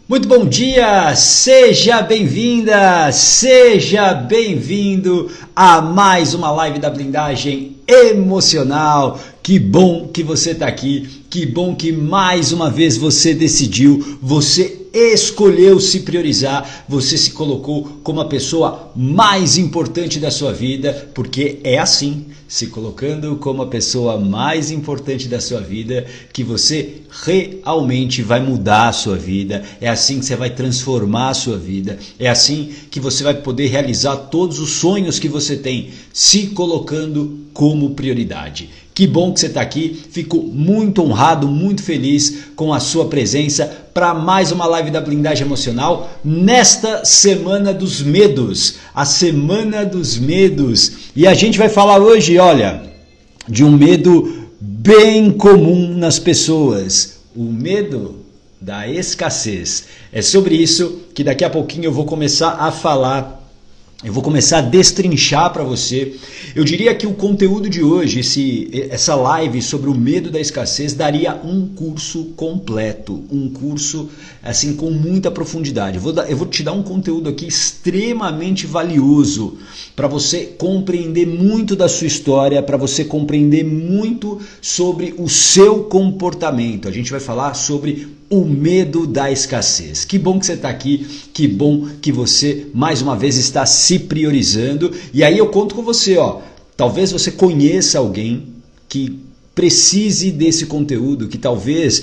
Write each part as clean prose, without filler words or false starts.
Muito bom dia, seja bem-vinda, seja bem-vindo a mais uma live da blindagem emocional. Que bom que você está aqui, que bom que mais uma vez você decidiu, você escolheu se priorizar, você se colocou como a pessoa mais importante da sua vida, porque é assim, se colocando como a pessoa mais importante da sua vida, que você realmente vai mudar a sua vida, é assim que você vai transformar a sua vida, é assim que você vai poder realizar todos os sonhos que você tem, se colocando como prioridade. Que bom que você está aqui, fico muito honrado, muito feliz com a sua presença para mais uma live da blindagem emocional nesta Semana dos Medos, a Semana dos Medos. E a gente vai falar hoje, olha, de um medo bem comum nas pessoas, o medo da escassez. É sobre isso que daqui a pouquinho eu vou começar a falar. Eu vou começar a destrinchar para você. Eu diria que o conteúdo de hoje, essa live sobre o medo da escassez, daria um curso completo, um curso assim com muita profundidade. Eu vou te dar um conteúdo aqui extremamente valioso para você compreender muito da sua história, para você compreender muito sobre o seu comportamento. A gente vai falar sobre o medo da escassez. Que bom que você está aqui, que bom que você mais uma vez está se priorizando. E aí eu conto com você, ó. Talvez você conheça alguém que precise desse conteúdo, que talvez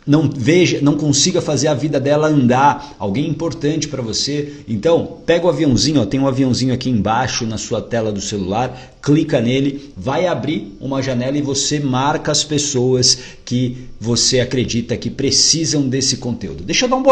não consiga fazer a vida dela andar, alguém importante para você. Então, pega o aviãozinho, ó, tem um aviãozinho aqui embaixo na sua tela do celular, clica nele, vai abrir uma janela e você marca as pessoas que você acredita que precisam desse conteúdo. Deixa eu dar um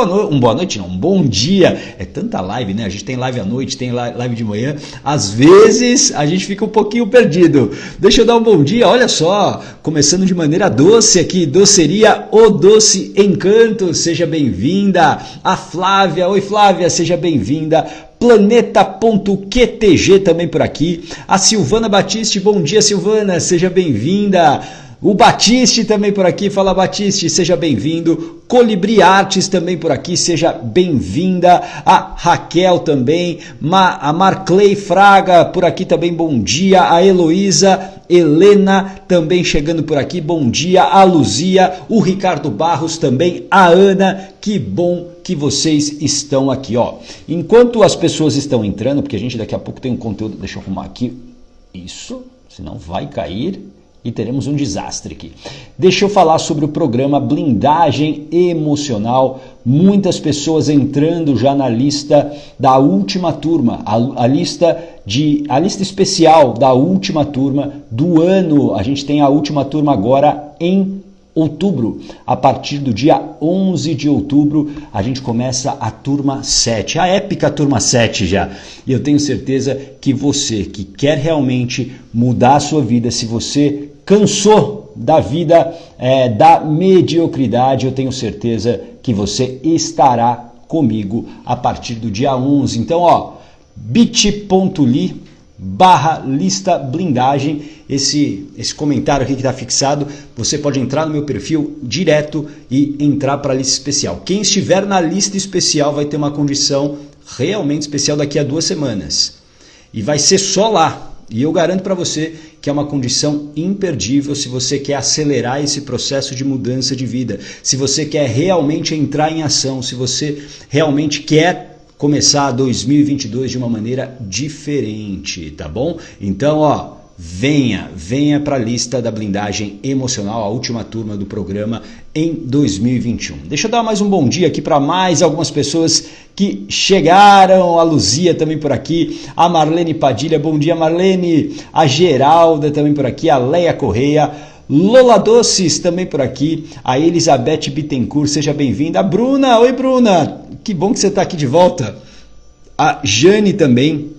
bom dia. É tanta live, né? A gente tem live à noite, tem live de manhã. Às vezes a gente fica um pouquinho perdido. Deixa eu dar um bom dia, olha só, começando de maneira doce aqui, doceria O Doce Encanto, seja bem-vinda. A Flávia, oi Flávia, seja bem-vinda. Planeta.qtg também por aqui. A Silvana Batiste, bom dia Silvana, seja bem-vinda. O Batiste também por aqui, fala Batiste, seja bem-vindo. Colibri Artes também por aqui, seja bem-vinda. A Raquel também, a Marclay Fraga por aqui também, bom dia. A Heloísa, Helena também chegando por aqui, bom dia. A Luzia, o Ricardo Barros também, a Ana, que bom que vocês estão aqui, ó. Enquanto as pessoas estão entrando, porque a gente daqui a pouco tem um conteúdo, deixa eu arrumar aqui, isso, senão vai cair e teremos um desastre aqui. Deixa eu falar sobre o programa Blindagem Emocional. Muitas pessoas entrando já na lista da última turma, a lista especial da última turma do ano. A gente tem a última turma agora em outubro. A partir do dia 11 de outubro, a gente começa a turma 7, a épica turma 7 já. E eu tenho certeza que você que quer realmente mudar a sua vida, se você cansou da vida da mediocridade, eu tenho certeza que você estará comigo a partir do dia 11. Então, ó, bit.ly/lista blindagem, esse comentário aqui que está fixado, você pode entrar no meu perfil direto e entrar para a lista especial. Quem estiver na lista especial vai ter uma condição realmente especial daqui a 2 semanas. E vai ser só lá. E eu garanto para você que é uma condição imperdível se você quer acelerar esse processo de mudança de vida, se você quer realmente entrar em ação, se você realmente quer começar 2022 de uma maneira diferente, tá bom? Então, ó, venha para a lista da blindagem emocional, a última turma do programa em 2021. Deixa eu dar mais um bom dia aqui para mais algumas pessoas que chegaram. A Luzia também por aqui, a Marlene Padilha, bom dia Marlene, a Geralda também por aqui, a Leia Correia, Lola Doces também por aqui, a Elizabeth Bittencourt, seja bem-vinda. A Bruna, oi Bruna, que bom que você está aqui de volta. A Jane também,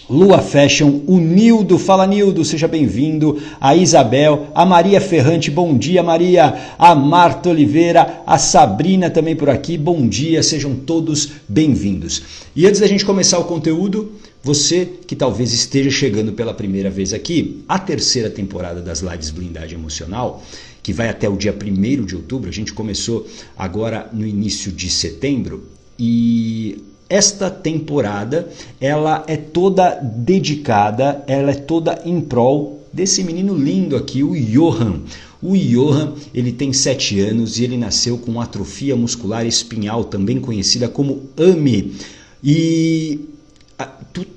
Lua Fashion, o Nildo, fala Nildo, seja bem-vindo. A Isabel, a Maria Ferrante, bom dia Maria. A Marta Oliveira, a Sabrina também por aqui, bom dia, sejam todos bem-vindos. E antes da gente começar o conteúdo, você que talvez esteja chegando pela primeira vez aqui, a terceira temporada das lives Blindagem Emocional, que vai até o dia 1º de outubro. A gente começou agora no início de setembro e esta temporada ela é toda dedicada, ela é toda em prol desse menino lindo aqui, o Johan. O Johan, ele tem 7 anos e ele nasceu com atrofia muscular espinhal, também conhecida como AME. E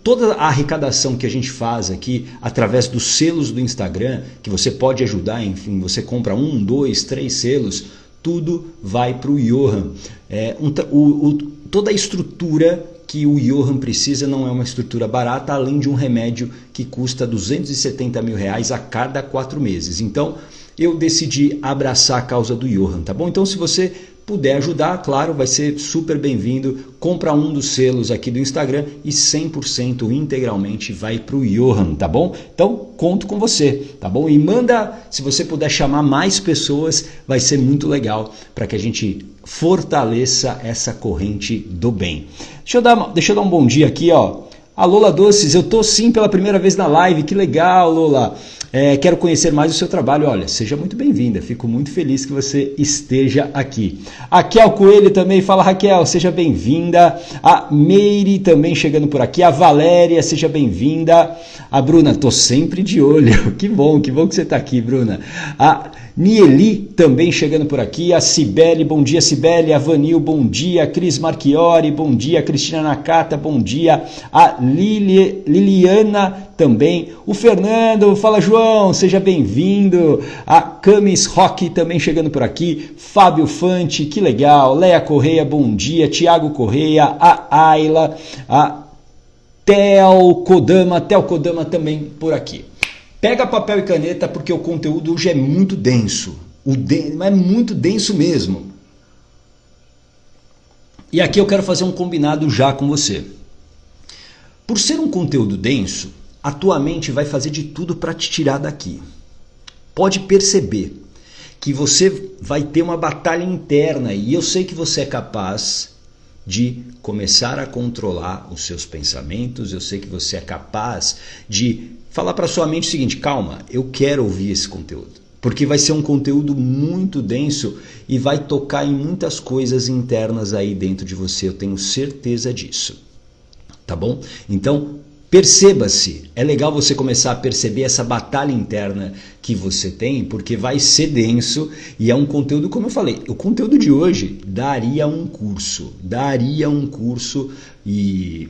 toda a arrecadação que a gente faz aqui, através dos selos do Instagram, que você pode ajudar, enfim, você compra 1, 2, 3 selos, tudo vai para o Johan. Toda a estrutura que o Johan precisa não é uma estrutura barata, além de um remédio que custa R$270 mil a cada 4 meses. Então, eu decidi abraçar a causa do Johan, tá bom? Então, se você puder ajudar, claro, vai ser super bem-vindo. Compra um dos selos aqui do Instagram e 100% integralmente vai para o Johan, tá bom? Então, conto com você, tá bom? E manda, se você puder chamar mais pessoas, vai ser muito legal para que a gente fortaleça essa corrente do bem. Deixa eu dar um bom dia aqui, ó. A Lola Doces, eu tô sim pela primeira vez na live, que legal, Lola. Quero conhecer mais o seu trabalho. Olha, seja muito bem-vinda, fico muito feliz que você esteja aqui. A Raquel Coelho também, fala Raquel, seja bem-vinda. A Meire também chegando por aqui. A Valéria, seja bem-vinda. A Bruna, tô sempre de olho. Que bom que você está aqui, Bruna. A Nieli também chegando por aqui. A Cibele, bom dia Cibele. A Vanil, bom dia. Cris Marchiori, bom dia. Cristina Nakata, bom dia. A Liliana também. O Fernando, fala João, seja bem-vindo. A Camis Roque também chegando por aqui. Fábio Fante, que legal. Leia Correia, bom dia. Tiago Correia, a Ayla, a Tel Kodama também por aqui. Pega papel e caneta porque o conteúdo hoje é muito denso. É muito denso mesmo. E aqui eu quero fazer um combinado já com você. Por ser um conteúdo denso, a tua mente vai fazer de tudo para te tirar daqui. Pode perceber que você vai ter uma batalha interna e eu sei que você é capaz de começar a controlar os seus pensamentos, eu sei que você é capaz de falar para sua mente o seguinte, calma, eu quero ouvir esse conteúdo, porque vai ser um conteúdo muito denso e vai tocar em muitas coisas internas aí dentro de você, eu tenho certeza disso, tá bom? Então, perceba-se, é legal você começar a perceber essa batalha interna que você tem, porque vai ser denso e é um conteúdo, como eu falei, o conteúdo de hoje daria um curso e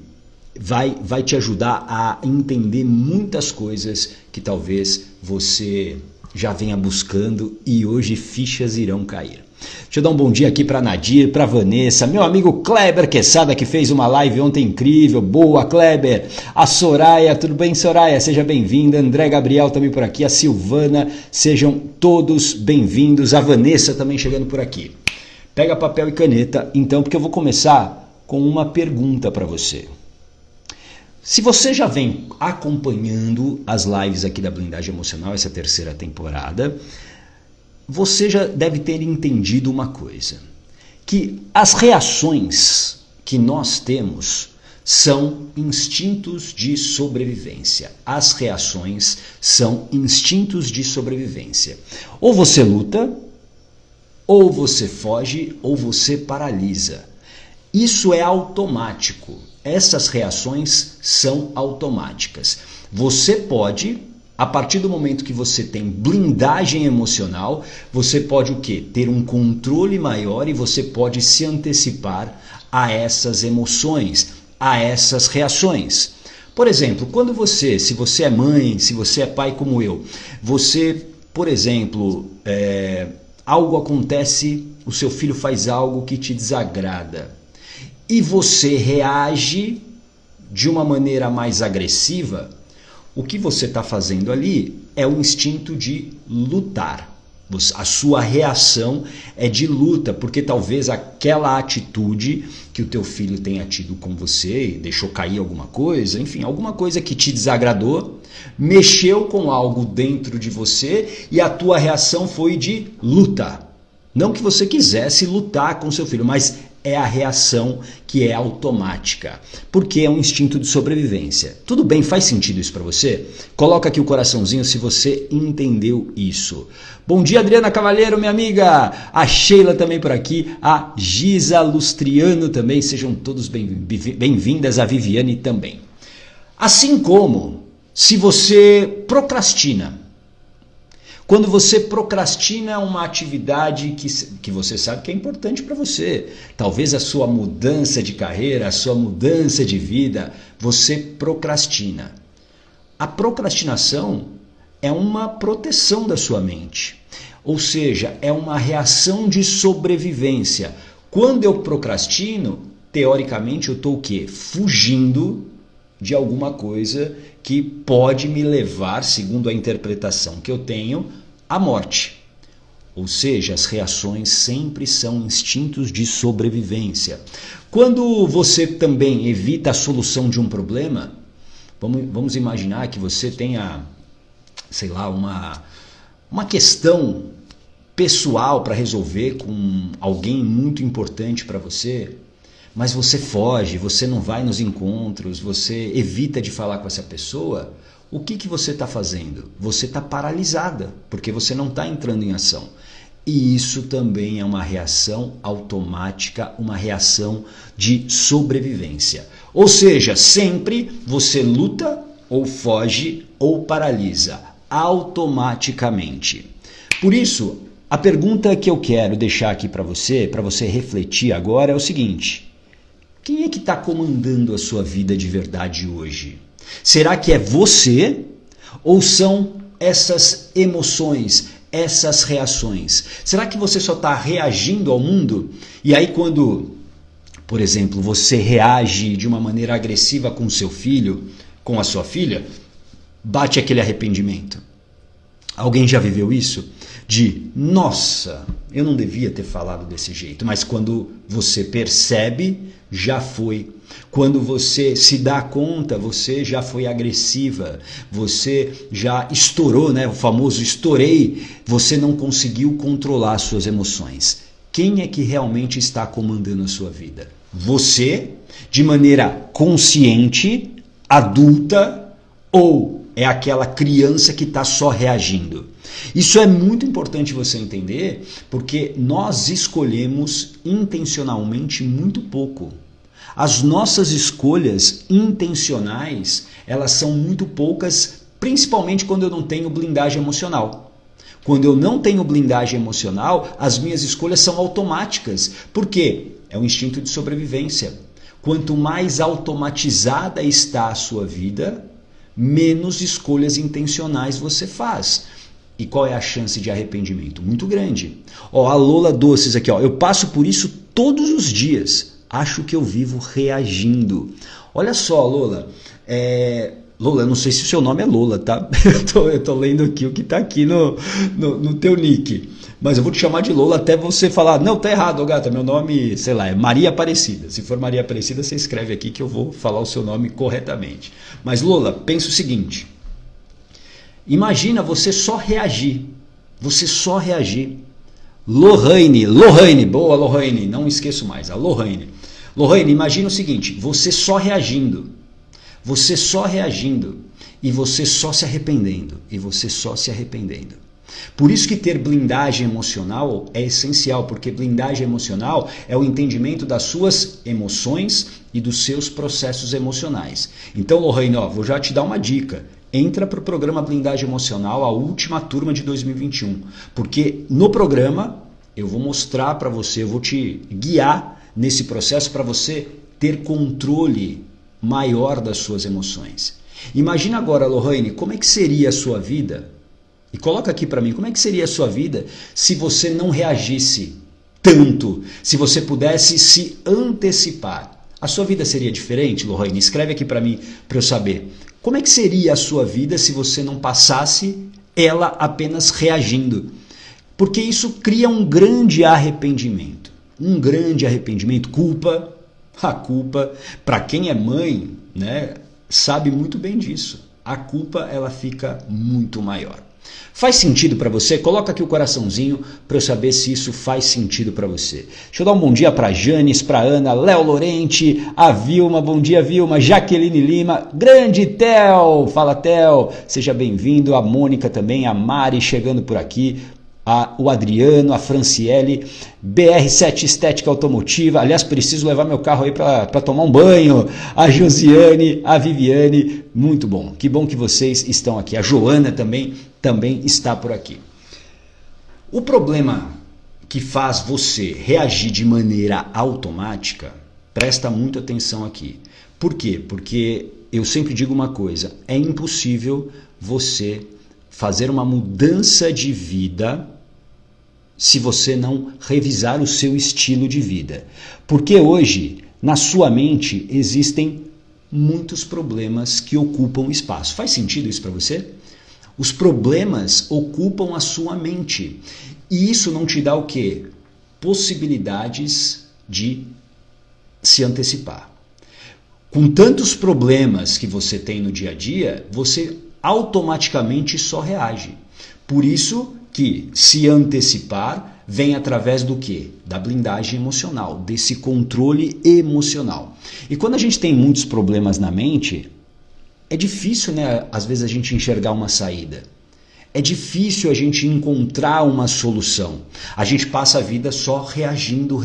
vai te ajudar a entender muitas coisas que talvez você já venha buscando e hoje fichas irão cair. Deixa eu dar um bom dia aqui para Nadir, para Vanessa, meu amigo Kleber Quesada que fez uma live ontem incrível, boa Kleber, a Soraya, tudo bem Soraya? Seja bem-vinda, André Gabriel também por aqui, a Silvana, sejam todos bem-vindos, a Vanessa também chegando por aqui. Pega papel e caneta então, porque eu vou começar com uma pergunta para você. Se você já vem acompanhando as lives aqui da Blindagem Emocional, essa 3ª temporada, você já deve ter entendido uma coisa, que as reações que nós temos são instintos de sobrevivência. As reações são instintos de sobrevivência. Ou você luta, ou você foge, ou você paralisa. Isso é automático. Essas reações são automáticas. Você pode, a partir do momento que você tem blindagem emocional, você pode o quê? Ter um controle maior e você pode se antecipar a essas emoções, a essas reações. Por exemplo, quando se você é mãe, se você é pai como eu, você, por exemplo, algo acontece, o seu filho faz algo que te desagrada e você reage de uma maneira mais agressiva, o que você está fazendo ali é o instinto de lutar. A sua reação é de luta, porque talvez aquela atitude que o teu filho tenha tido com você, deixou cair alguma coisa, enfim, alguma coisa que te desagradou, mexeu com algo dentro de você e a tua reação foi de luta. Não que você quisesse lutar com seu filho, mas é a reação que é automática, porque é um instinto de sobrevivência. Tudo bem? Faz sentido isso para você? Coloca aqui o coraçãozinho se você entendeu isso. Bom dia, Adriana Cavalheiro, minha amiga. A Sheila também por aqui. A Giza Lustriano também. Sejam todos bem-vindas. A Viviane também. Assim como se você procrastina. Quando você procrastina uma atividade que você sabe que é importante para você, talvez a sua mudança de carreira, a sua mudança de vida, você procrastina. A procrastinação é uma proteção da sua mente, ou seja, é uma reação de sobrevivência. Quando eu procrastino, teoricamente eu estou o quê? Fugindo de alguma coisa que pode me levar, segundo a interpretação que eu tenho, à morte. Ou seja, as reações sempre são instintos de sobrevivência. Quando você também evita a solução de um problema, vamos imaginar que você tenha, sei lá, uma questão pessoal para resolver com alguém muito importante para você, mas você foge, você não vai nos encontros, você evita de falar com essa pessoa, o que você está fazendo? Você está paralisada, porque você não está entrando em ação. E isso também é uma reação automática, uma reação de sobrevivência. Ou seja, sempre você luta ou foge ou paralisa, automaticamente. Por isso, a pergunta que eu quero deixar aqui para você refletir agora é o seguinte: quem é que está comandando a sua vida de verdade hoje? Será que é você ou são essas emoções, essas reações? Será que você só está reagindo ao mundo? E aí quando, por exemplo, você reage de uma maneira agressiva com o seu filho, com a sua filha, bate aquele arrependimento. Alguém já viveu isso? Nossa, eu não devia ter falado desse jeito, mas quando você percebe, já foi. Quando você se dá conta, você já foi agressiva, você já estourou, né? O famoso estourei, você não conseguiu controlar suas emoções. Quem é que realmente está comandando a sua vida? Você, de maneira consciente, adulta, ou é aquela criança que está só reagindo? Isso é muito importante você entender, porque nós escolhemos intencionalmente muito pouco. As nossas escolhas intencionais, elas são muito poucas, principalmente quando eu não tenho blindagem emocional. Quando eu não tenho blindagem emocional, as minhas escolhas são automáticas. Por quê? É um instinto de sobrevivência. Quanto mais automatizada está a sua vida, menos escolhas intencionais você faz. E qual é a chance de arrependimento? Muito grande. A Lola Doces aqui, eu passo por isso todos os dias. Acho que eu vivo reagindo. Olha só, Lola. Lola, eu não sei se o seu nome é Lola, tá? Eu tô lendo aqui o que tá aqui no teu nick. Mas eu vou te chamar de Lola até você falar, não, tá errado, gata, meu nome, sei lá, é Maria Aparecida. Se for Maria Aparecida, você escreve aqui que eu vou falar o seu nome corretamente. Mas Lola, pensa o seguinte. Imagina você só reagir. Lohane, boa Lohane, não esqueço mais, a Lohane. Lohane, imagina o seguinte, você só reagindo e você só se arrependendo, Por isso que ter blindagem emocional é essencial, porque blindagem emocional é o entendimento das suas emoções e dos seus processos emocionais. Então, Lohane, vou já te dar uma dica. Entra para o programa Blindagem Emocional, a última turma de 2021. Porque no programa eu vou mostrar para você, eu vou te guiar nesse processo para você ter controle maior das suas emoções. Imagina agora, Lohane, como é que seria a sua vida? E coloca aqui para mim, como é que seria a sua vida se você não reagisse tanto? Se você pudesse se antecipar? A sua vida seria diferente, Lohane? Escreve aqui para mim, para eu saber. Como é que seria a sua vida se você não passasse ela apenas reagindo? Porque isso cria um grande arrependimento. Culpa. A culpa, para quem é mãe, né, sabe muito bem disso. A culpa, ela fica muito maior. Faz sentido para você? Coloca aqui o coraçãozinho para eu saber se isso faz sentido para você. Deixa eu dar um bom dia para Janes, para Ana, Léo Lorente, a Vilma, bom dia Vilma, Jaqueline Lima, grande Theo, fala Theo, seja bem-vindo, a Mônica também, a Mari chegando por aqui, o Adriano, a Franciele, BR7 Estética Automotiva, aliás, preciso levar meu carro aí para tomar um banho, a Josiane, a Viviane, muito bom que vocês estão aqui, a Joana também está por aqui. O problema que faz você reagir de maneira automática, presta muita atenção aqui. Por quê? Porque eu sempre digo uma coisa, é impossível você fazer uma mudança de vida se você não revisar o seu estilo de vida. Porque hoje, na sua mente, existem muitos problemas que ocupam espaço. Faz sentido isso para você? Os problemas ocupam a sua mente. E isso não te dá o quê? Possibilidades de se antecipar. Com tantos problemas que você tem no dia a dia, você automaticamente só reage. Por isso que se antecipar vem através do quê? Da blindagem emocional, desse controle emocional. E quando a gente tem muitos problemas na mente, é difícil, né, às vezes a gente enxergar uma saída. É difícil a gente encontrar uma solução. A gente passa a vida só reagindo.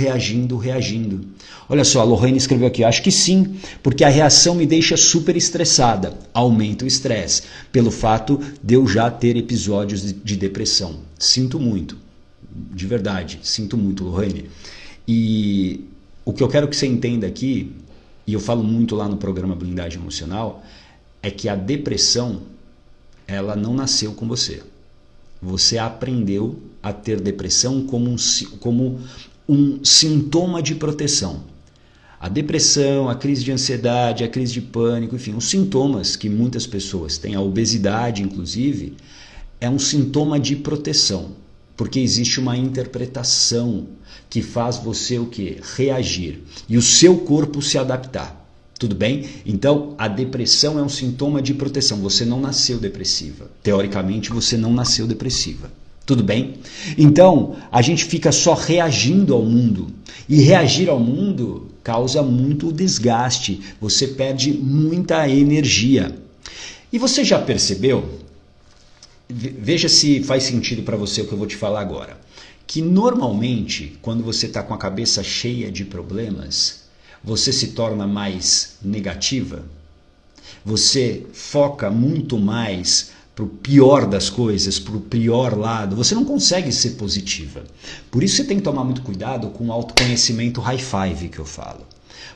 Olha só, a Lohane escreveu aqui, acho que sim, porque a reação me deixa super estressada, aumenta o estresse, pelo fato de eu já ter episódios de depressão. Sinto muito, de verdade, sinto muito, Lohane. E o que eu quero que você entenda aqui, e eu falo muito lá no programa Blindagem Emocional, é que a depressão, ela não nasceu com você. Você aprendeu a ter depressão como um sintoma de proteção. A depressão, a crise de ansiedade, a crise de pânico, enfim, os sintomas que muitas pessoas têm, a obesidade inclusive, é um sintoma de proteção, porque existe uma interpretação que faz você o quê? Reagir e o seu corpo se adaptar. Tudo bem? Então, a depressão é um sintoma de proteção. Você não nasceu depressiva. Teoricamente, você não nasceu depressiva. Tudo bem? Então, a gente fica só reagindo ao mundo. E reagir ao mundo causa muito desgaste. Você perde muita energia. E você já percebeu? Veja se faz sentido para você o que eu vou te falar agora. Que normalmente, quando você está com a cabeça cheia de problemas, você se torna mais negativa, você foca muito mais para o pior das coisas, para o pior lado, você não consegue ser positiva. Por isso você tem que tomar muito cuidado com o autoconhecimento high five que eu falo.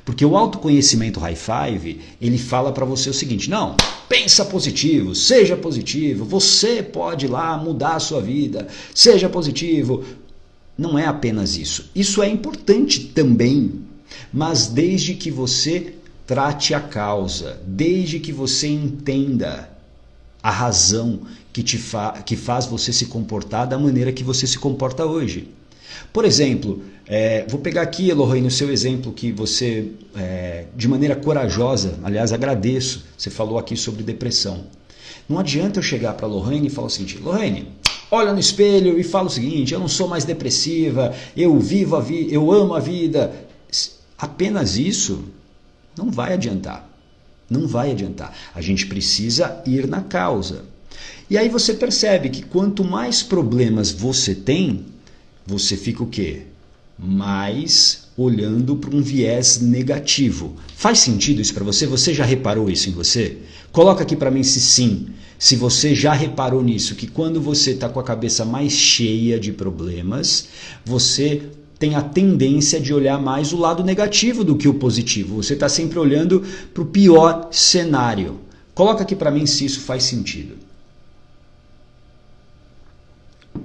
Porque o autoconhecimento high five, ele fala para você o seguinte, não, pensa positivo, seja positivo, você pode ir lá mudar a sua vida, seja positivo. Não é apenas isso. Isso é importante também, mas desde que você trate a causa, desde que você entenda a razão que faz você se comportar da maneira que você se comporta hoje. Por exemplo, vou pegar aqui, Lohane, o seu exemplo que você, de maneira corajosa, aliás, agradeço, você falou aqui sobre depressão. Não adianta eu chegar para a Lohane e falar o seguinte, Lohane, olha no espelho e fala o seguinte, eu não sou mais depressiva, eu vivo a vida, eu amo a vida. Apenas isso não vai adiantar. Não vai adiantar. A gente precisa ir na causa. E aí você percebe que quanto mais problemas você tem, você fica o quê? Mais olhando para um viés negativo. Faz sentido isso para você? Você já reparou isso em você? Coloca aqui para mim se sim. Se você já reparou nisso, que quando você está com a cabeça mais cheia de problemas, você tem a tendência de olhar mais o lado negativo do que o positivo. Você está sempre olhando para o pior cenário. Coloca aqui para mim se isso faz sentido.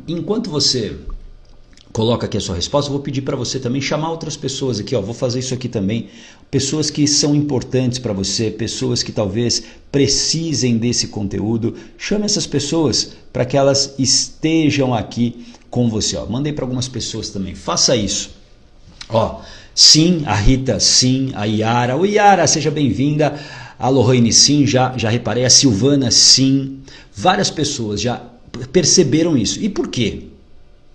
Enquanto você coloca aqui a sua resposta, eu vou pedir para você também chamar outras pessoas aqui, ó, vou fazer isso aqui também, pessoas que são importantes para você, pessoas que talvez precisem desse conteúdo, chame essas pessoas para que elas estejam aqui com você, ó. Mandei para algumas pessoas também, faça isso, ó, sim, a Rita, sim, a Yara, oi Yara, seja bem-vinda, a Lohane, sim, já reparei, a Silvana, sim, várias pessoas já perceberam isso. E por quê?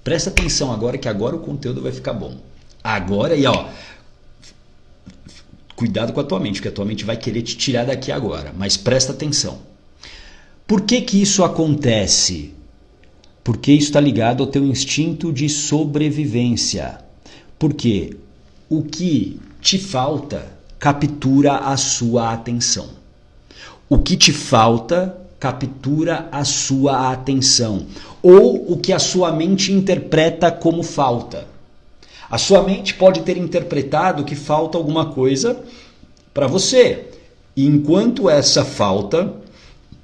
Presta atenção agora, que agora o conteúdo vai ficar bom. Agora, e ó, cuidado com a tua mente, porque a tua mente vai querer te tirar daqui agora. Mas presta atenção. Por que que isso acontece? Porque isso está ligado ao teu instinto de sobrevivência. Porque o que te falta captura a sua atenção. O que te falta captura a sua atenção. Ou o que a sua mente interpreta como falta. A sua mente pode ter interpretado que falta alguma coisa para você. E enquanto essa falta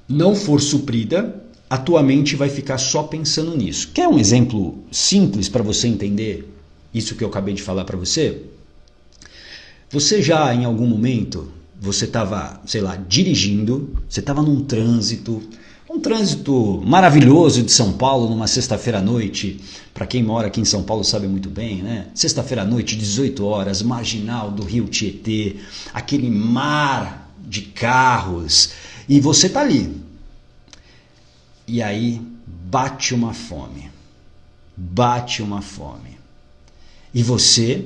não for suprida, a tua mente vai ficar só pensando nisso. Quer um exemplo simples para você entender isso que eu acabei de falar para você? Você já em algum momento, você estava, sei lá, dirigindo, você estava num trânsito, um trânsito maravilhoso de São Paulo numa sexta-feira à noite. Para quem mora aqui em São Paulo sabe muito bem, né? Sexta-feira à noite, 18 horas, marginal do Rio Tietê, aquele mar de carros, e você tá ali. E aí bate uma fome. Bate uma fome. E você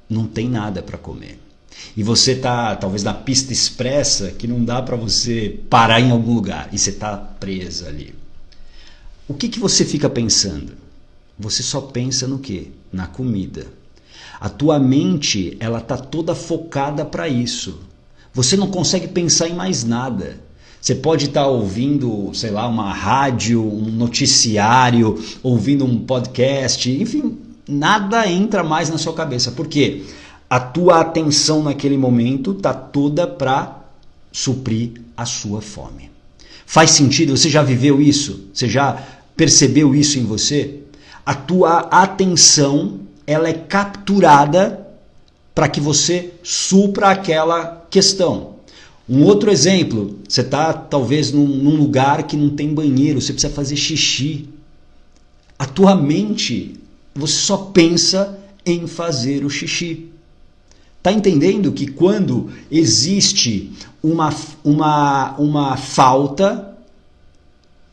não tem nada para comer. E você tá talvez na pista expressa que não dá para você parar em algum lugar e você tá presa ali. O que que você fica pensando? Você só pensa no quê? Na comida. A tua mente, ela tá toda focada para isso. Você não consegue pensar em mais nada. Você pode estar ouvindo, sei lá, uma rádio, um noticiário, ouvindo um podcast, enfim, nada entra mais na sua cabeça. Por quê? A tua atenção naquele momento está toda para suprir a sua fome. Faz sentido? Você já viveu isso? Você já percebeu isso em você? A tua atenção, ela é capturada para que você supra aquela questão. Um outro exemplo, você está talvez num lugar que não tem banheiro, você precisa fazer xixi. A tua mente, você só pensa em fazer o xixi. Está entendendo que quando existe uma falta,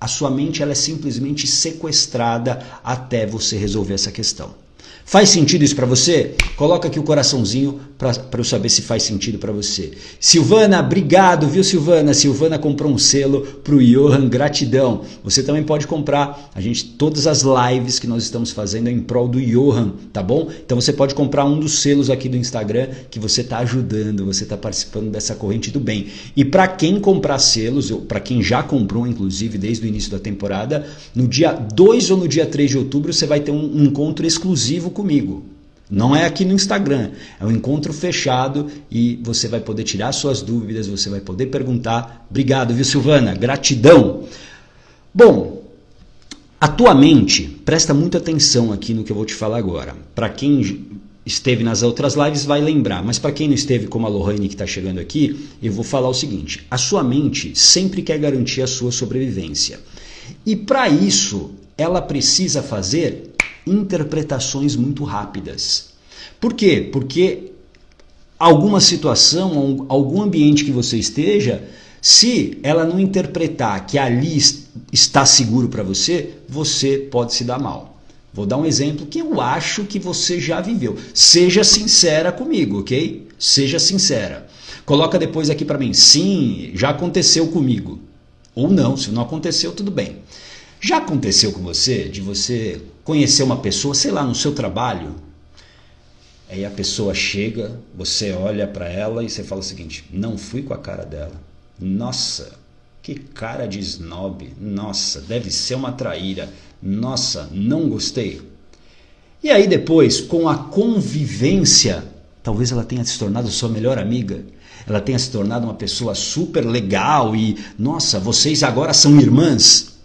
a sua mente ela é simplesmente sequestrada até você resolver essa questão. Faz sentido isso para você? Coloca aqui o coraçãozinho para eu saber se faz sentido para você. Silvana, obrigado, viu Silvana? Silvana comprou um selo para o Johan, gratidão. Você também pode comprar, todas as lives que nós estamos fazendo é em prol do Johan, tá bom? Então você pode comprar um dos selos aqui do Instagram que você está ajudando, você está participando dessa corrente do bem. E para quem comprar selos, para quem já comprou inclusive desde o início da temporada, no dia 2 ou no dia 3 de outubro você vai ter um encontro exclusivo comigo. Não é aqui no Instagram, é um encontro fechado e você vai poder tirar suas dúvidas, você vai poder perguntar. Obrigado, viu Silvana? Gratidão. Bom, a tua mente, presta muita atenção aqui no que eu vou te falar agora. Para quem esteve nas outras lives vai lembrar, mas para quem não esteve, como a Lohane que está chegando aqui, eu vou falar o seguinte: a sua mente sempre quer garantir a sua sobrevivência. E para isso, ela precisa fazer interpretações muito rápidas. Por quê? Porque alguma situação, algum ambiente que você esteja, se ela não interpretar que ali está seguro para você, você pode se dar mal. Vou dar um exemplo que eu acho que você já viveu. Seja sincera comigo, ok? Seja sincera. Coloca depois aqui para mim. Sim, já aconteceu comigo. Ou não, se não aconteceu, tudo bem. Já aconteceu com você de você conhecer uma pessoa, sei lá, no seu trabalho? Aí a pessoa chega, você olha para ela e você fala o seguinte: não fui com a cara dela. Nossa, que cara de snob. Nossa, deve ser uma traíra. Nossa, não gostei. E aí depois, com a convivência, talvez ela tenha se tornado sua melhor amiga. Ela tenha se tornado uma pessoa super legal e, nossa, vocês agora são irmãs.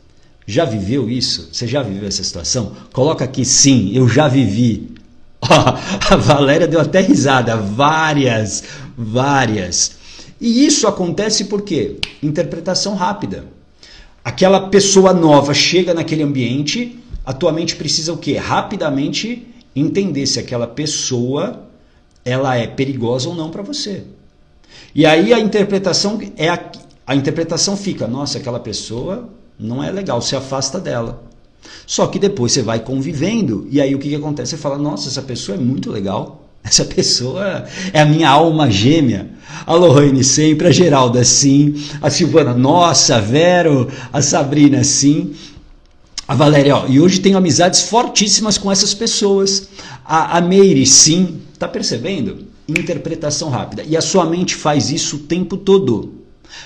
Já viveu isso? Você já viveu essa situação? Coloca aqui, sim, eu já vivi. A Valéria deu até risada, várias. E isso acontece por quê? Interpretação rápida. Aquela pessoa nova chega naquele ambiente, a tua mente precisa o quê? Rapidamente entender se aquela pessoa ela é perigosa ou não para você. E aí a interpretação fica, nossa, aquela pessoa não é legal, se afasta dela. Só que depois você vai convivendo e aí o que acontece? Você fala, nossa, essa pessoa é muito legal, essa pessoa é a minha alma gêmea. A Lohane sempre, a Geralda sim, a Silvana, nossa, a Vero, a Sabrina sim, a Valéria, ó, e hoje tenho amizades fortíssimas com essas pessoas. A Meire sim, tá percebendo? Interpretação rápida. E a sua mente faz isso o tempo todo.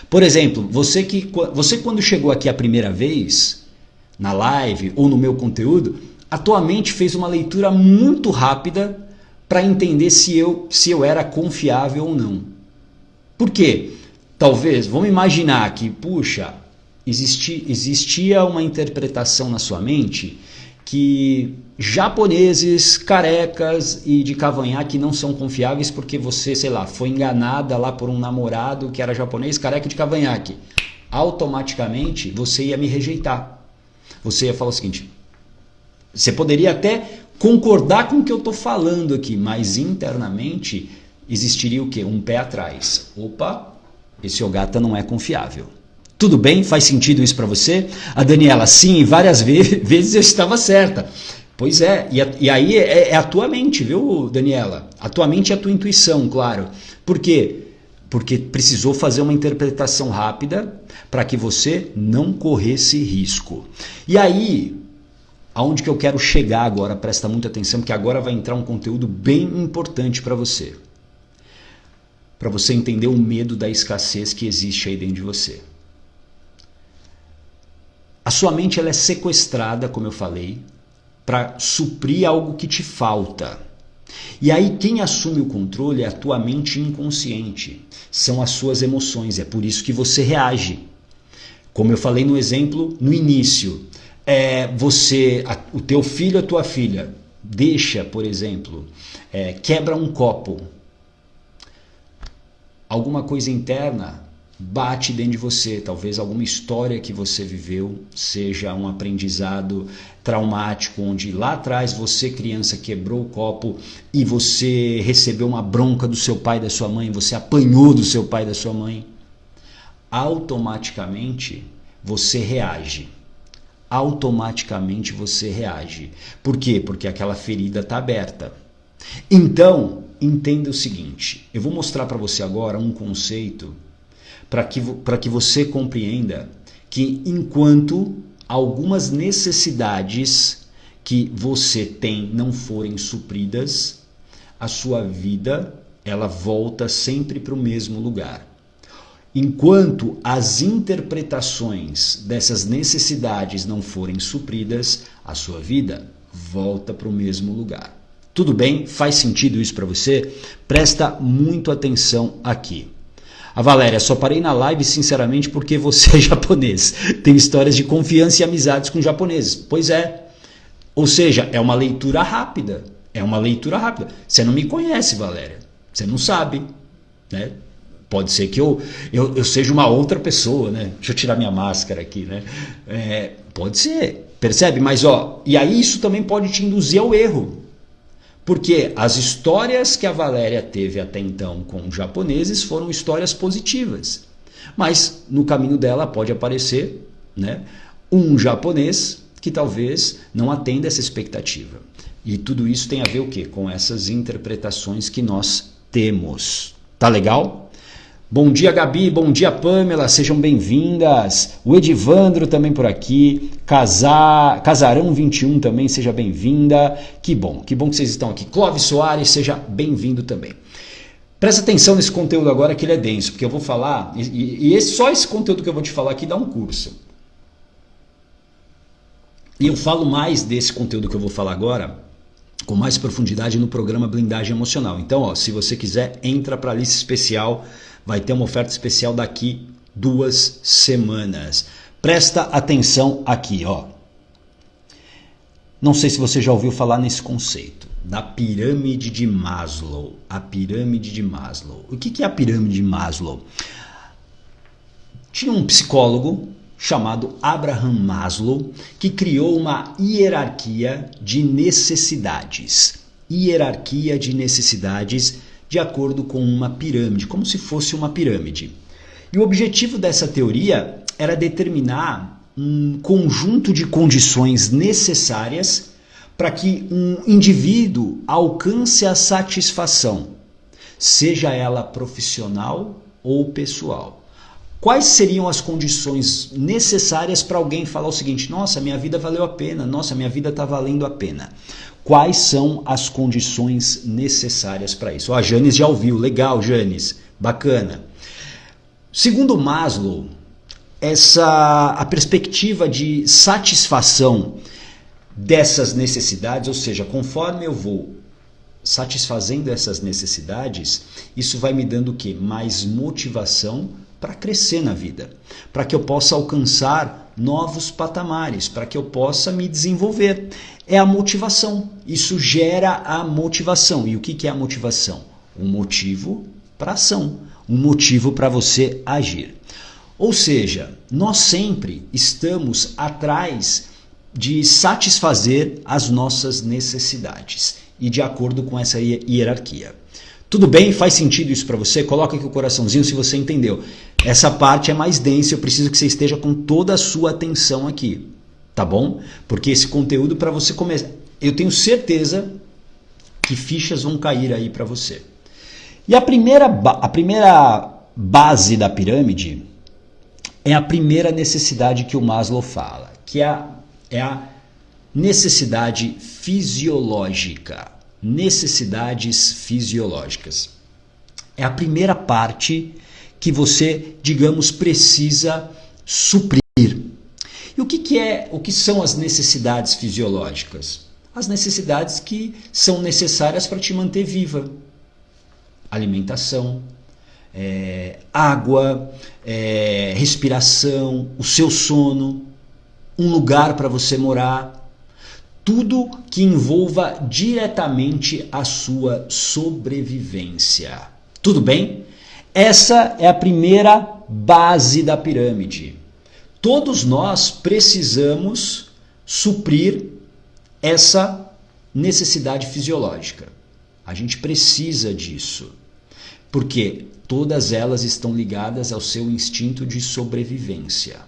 Por exemplo, você quando chegou aqui a primeira vez, na live ou no meu conteúdo, a tua mente fez uma leitura muito rápida para entender se eu era confiável ou não. Por quê? Talvez, vamos imaginar que, puxa, existia uma interpretação na sua mente que japoneses carecas e de cavanhaque não são confiáveis porque você, sei lá, foi enganada lá por um namorado que era japonês careca de cavanhaque. Automaticamente você ia me rejeitar. Você ia falar o seguinte, você poderia até concordar com o que eu estou falando aqui, mas internamente existiria o quê? Um pé atrás. Opa, esse Ogata não é confiável. Tudo bem? Faz sentido isso para você? A Daniela, sim, várias vezes eu estava certa. Pois é, e aí é a tua mente, viu, Daniela? A tua mente é a tua intuição, claro. Por quê? Porque precisou fazer uma interpretação rápida para que você não corresse risco. E aí, aonde que eu quero chegar agora, presta muita atenção, porque agora vai entrar um conteúdo bem importante para você. Para você entender o medo da escassez que existe aí dentro de você. A sua mente ela é sequestrada, como eu falei, para suprir algo que te falta. E aí quem assume o controle é a tua mente inconsciente, são as suas emoções, é por isso que você reage. Como eu falei no exemplo no início, o teu filho, a tua filha, deixa, por exemplo, quebra um copo, alguma coisa interna bate dentro de você, talvez alguma história que você viveu seja um aprendizado traumático, onde lá atrás você, criança, quebrou o copo e você recebeu uma bronca do seu pai e da sua mãe, você apanhou do seu pai e da sua mãe. Automaticamente você reage. Automaticamente você reage. Por quê? Porque aquela ferida está aberta. Então, entenda o seguinte, eu vou mostrar para você agora um conceito para que você compreenda que enquanto algumas necessidades que você tem não forem supridas, a sua vida ela volta sempre para o mesmo lugar. Enquanto as interpretações dessas necessidades não forem supridas, a sua vida volta para o mesmo lugar. Tudo bem? Faz sentido isso para você? Presta muito atenção aqui. A Valéria, só parei na live sinceramente porque você é japonês. Tem histórias de confiança e amizades com japoneses. Pois é. Ou seja, é uma leitura rápida. É uma leitura rápida. Você não me conhece, Valéria. Você não sabe, né? Pode ser que eu seja uma outra pessoa, né? Deixa eu tirar minha máscara aqui, né? Pode ser, percebe? Mas e aí isso também pode te induzir ao erro. Porque as histórias que a Valéria teve até então com japoneses foram histórias positivas. Mas no caminho dela pode aparecer, né, um japonês que talvez não atenda essa expectativa. E tudo isso tem a ver o quê? Com essas interpretações que nós temos. Tá legal? Bom dia, Gabi. Bom dia, Pamela. Sejam bem-vindas. O Edivandro também por aqui. Casarão 21 também, seja bem-vinda. Que bom que vocês estão aqui. Clóvis Soares, seja bem-vindo também. Presta atenção nesse conteúdo agora que ele é denso, porque eu vou falar, só esse conteúdo que eu vou te falar aqui dá um curso. E eu falo mais desse conteúdo que eu vou falar agora, com mais profundidade no programa Blindagem Emocional. Então, se você quiser, entra para a lista especial. Vai ter uma oferta especial daqui 2 semanas. Presta atenção aqui, Não sei se você já ouviu falar nesse conceito da pirâmide de Maslow. A pirâmide de Maslow. O que é a pirâmide de Maslow? Tinha um psicólogo chamado Abraham Maslow que criou uma hierarquia de necessidades. Hierarquia de necessidades de acordo com uma pirâmide, como se fosse uma pirâmide. E o objetivo dessa teoria era determinar um conjunto de condições necessárias para que um indivíduo alcance a satisfação, seja ela profissional ou pessoal. Quais seriam as condições necessárias para alguém falar o seguinte: nossa, minha vida valeu a pena, nossa, minha vida está valendo a pena? Quais são as condições necessárias para isso? A Janis já ouviu, legal, Janis, bacana. Segundo Maslow, a perspectiva de satisfação dessas necessidades, ou seja, conforme eu vou satisfazendo essas necessidades, isso vai me dando o quê? Mais motivação para crescer na vida, para que eu possa alcançar novos patamares, para que eu possa me desenvolver. É a motivação. Isso gera a motivação. E o que é a motivação? Um motivo para ação, um motivo para você agir. Ou seja, nós sempre estamos atrás de satisfazer as nossas necessidades e de acordo com essa hierarquia. Tudo bem? Faz sentido isso para você? Coloca aqui o coraçãozinho se você entendeu. Essa parte é mais densa, eu preciso que você esteja com toda a sua atenção aqui, tá bom? Porque esse conteúdo para você começar, eu tenho certeza que fichas vão cair aí para você. E a primeira base da pirâmide é a primeira necessidade que o Maslow fala, que é a necessidade fisiológica. Necessidades fisiológicas. É a primeira parte que você, digamos, precisa suprir. E o que são as necessidades fisiológicas? As necessidades que são necessárias para te manter viva. Alimentação, água, respiração, o seu sono, um lugar para você morar. Tudo que envolva diretamente a sua sobrevivência. Tudo bem? Essa é a primeira base da pirâmide. Todos nós precisamos suprir essa necessidade fisiológica. A gente precisa disso. Porque todas elas estão ligadas ao seu instinto de sobrevivência.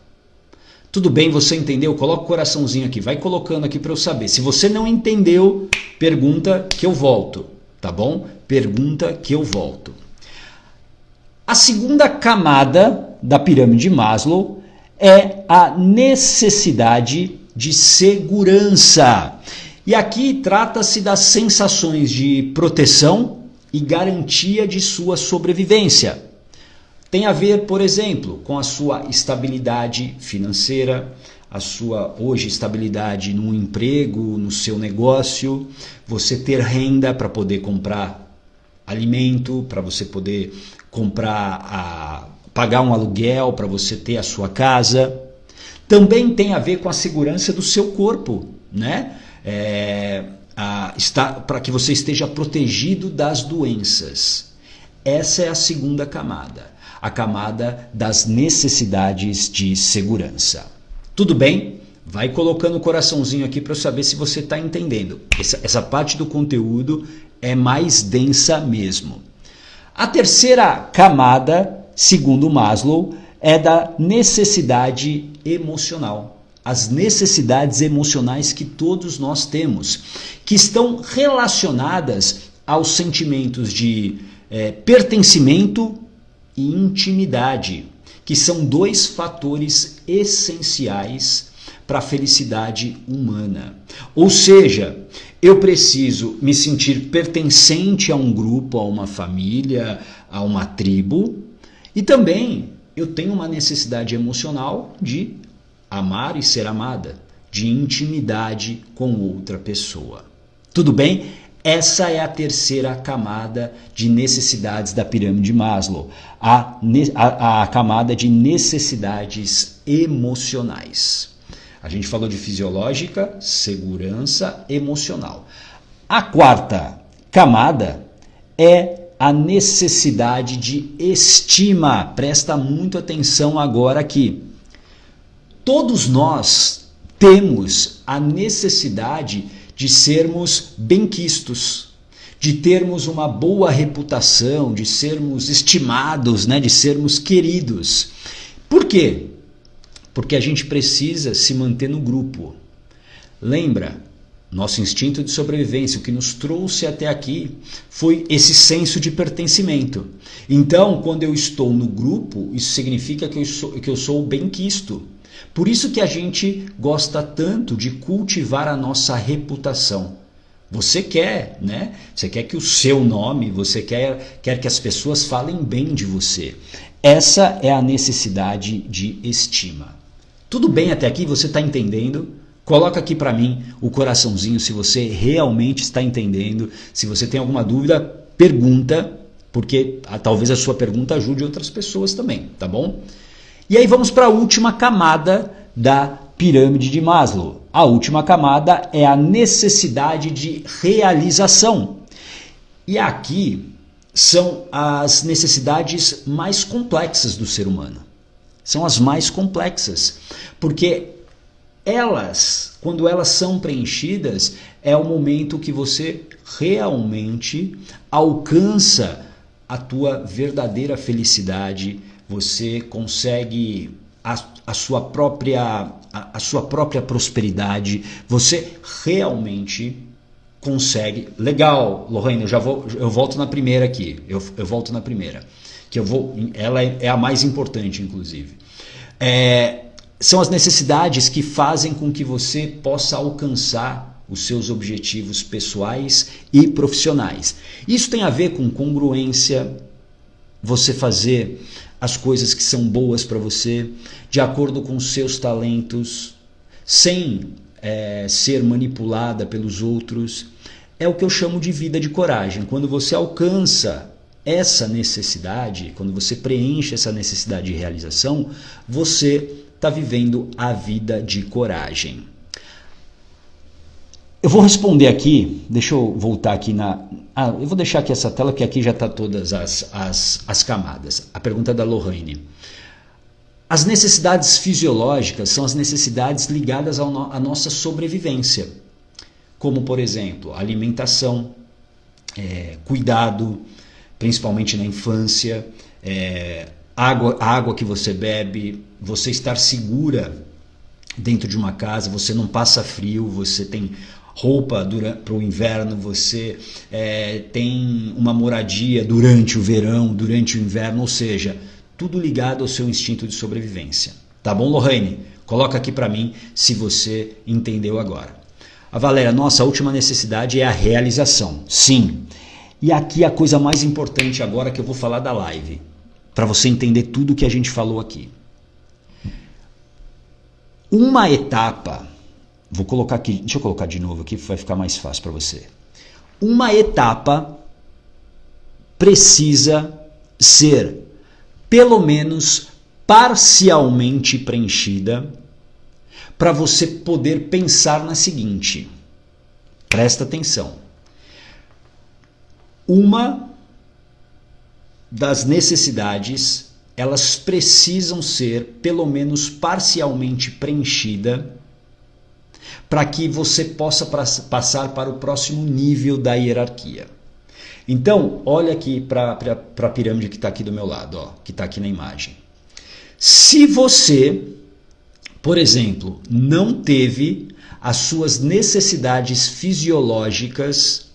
Tudo bem, você entendeu? Coloca o coraçãozinho aqui, vai colocando aqui para eu saber. Se você não entendeu, pergunta que eu volto, tá bom? Pergunta que eu volto. A segunda camada da pirâmide de Maslow é a necessidade de segurança. E aqui trata-se das sensações de proteção e garantia de sua sobrevivência. Tem a ver, por exemplo, com a sua estabilidade financeira, a sua hoje estabilidade no emprego, no seu negócio, você ter renda para poder comprar alimento, para você poder pagar um aluguel, para você ter a sua casa. Também tem a ver com a segurança do seu corpo, né? Para que você esteja protegido das doenças. Essa é a segunda camada. A camada das necessidades de segurança. Tudo bem? Vai colocando o coraçãozinho aqui para eu saber se você está entendendo. Essa parte do conteúdo é mais densa mesmo. A terceira camada, segundo Maslow, é da necessidade emocional. As necessidades emocionais que todos nós temos, que estão relacionadas aos sentimentos de pertencimento e intimidade, que são dois fatores essenciais para a felicidade humana. Ou seja, eu preciso me sentir pertencente a um grupo, a uma família, a uma tribo, e também eu tenho uma necessidade emocional de amar e ser amada, de intimidade com outra pessoa. Tudo bem? Essa é a terceira camada de necessidades da pirâmide de Maslow, a camada de necessidades emocionais. A gente falou de fisiológica, segurança, emocional. A quarta camada é a necessidade de estima. Presta muito atenção agora aqui. Todos nós temos a necessidade de sermos benquistos, de termos uma boa reputação, de sermos estimados, né, de sermos queridos. Por quê? porque a gente precisa se manter no grupo. Lembra? Nosso instinto de sobrevivência, o que nos trouxe até aqui, foi esse senso de pertencimento. Então, quando eu estou no grupo, isso significa que eu sou bem-quisto. Por isso que a gente gosta tanto de cultivar a nossa reputação. Você quer, né? Você quer que o seu nome, você quer que as pessoas falem bem de você. Essa é a necessidade de estima. Tudo bem até aqui? Você está entendendo? Coloca aqui para mim o coraçãozinho se você realmente está entendendo. Se você tem alguma dúvida, pergunta, porque talvez a sua pergunta ajude outras pessoas também, tá bom? E aí vamos para a última camada da pirâmide de Maslow. A última camada é a necessidade de realização. E aqui são as necessidades mais complexas do ser humano. São as mais complexas, porque elas, quando elas são preenchidas, é o momento que você realmente alcança a tua verdadeira felicidade, você consegue a sua própria prosperidade, você realmente consegue. Legal, Lorraine, eu volto na primeira aqui, eu volto na primeira, ela é a mais importante, inclusive. São as necessidades que fazem com que você possa alcançar os seus objetivos pessoais e profissionais. Isso tem a ver com congruência, você fazer as coisas que são boas para você, de acordo com os seus talentos, sem ser manipulada pelos outros. É o que eu chamo de vida de coragem. Quando você alcança essa necessidade, quando você preenche essa necessidade de realização, você está vivendo a vida de coragem. Eu vou responder aqui, deixa eu voltar aqui eu vou deixar aqui essa tela, que aqui já está todas as camadas. A pergunta da Lorraine. As necessidades fisiológicas são as necessidades ligadas à nossa sobrevivência, como, por exemplo, alimentação, cuidado, principalmente na infância, a água que você bebe, você estar segura dentro de uma casa, você não passa frio, você tem roupa para o inverno, você tem uma moradia durante o verão, durante o inverno, ou seja, tudo ligado ao seu instinto de sobrevivência. Tá bom, Lorraine? Coloca aqui para mim se você entendeu agora. A Valéria, nossa última necessidade é a realização. Sim. E aqui a coisa mais importante agora que eu vou falar da live, para você entender tudo que a gente falou aqui. Uma etapa, vou colocar aqui, deixa eu colocar de novo aqui, vai ficar mais fácil para você. Uma etapa precisa ser pelo menos parcialmente preenchida para você poder pensar na seguinte. Presta atenção. Uma das necessidades, elas precisam ser pelo menos parcialmente preenchida para que você possa passar para o próximo nível da hierarquia. Então, olha aqui para a pirâmide que está aqui do meu lado, ó, que está aqui na imagem. Se você, por exemplo, não teve as suas necessidades fisiológicas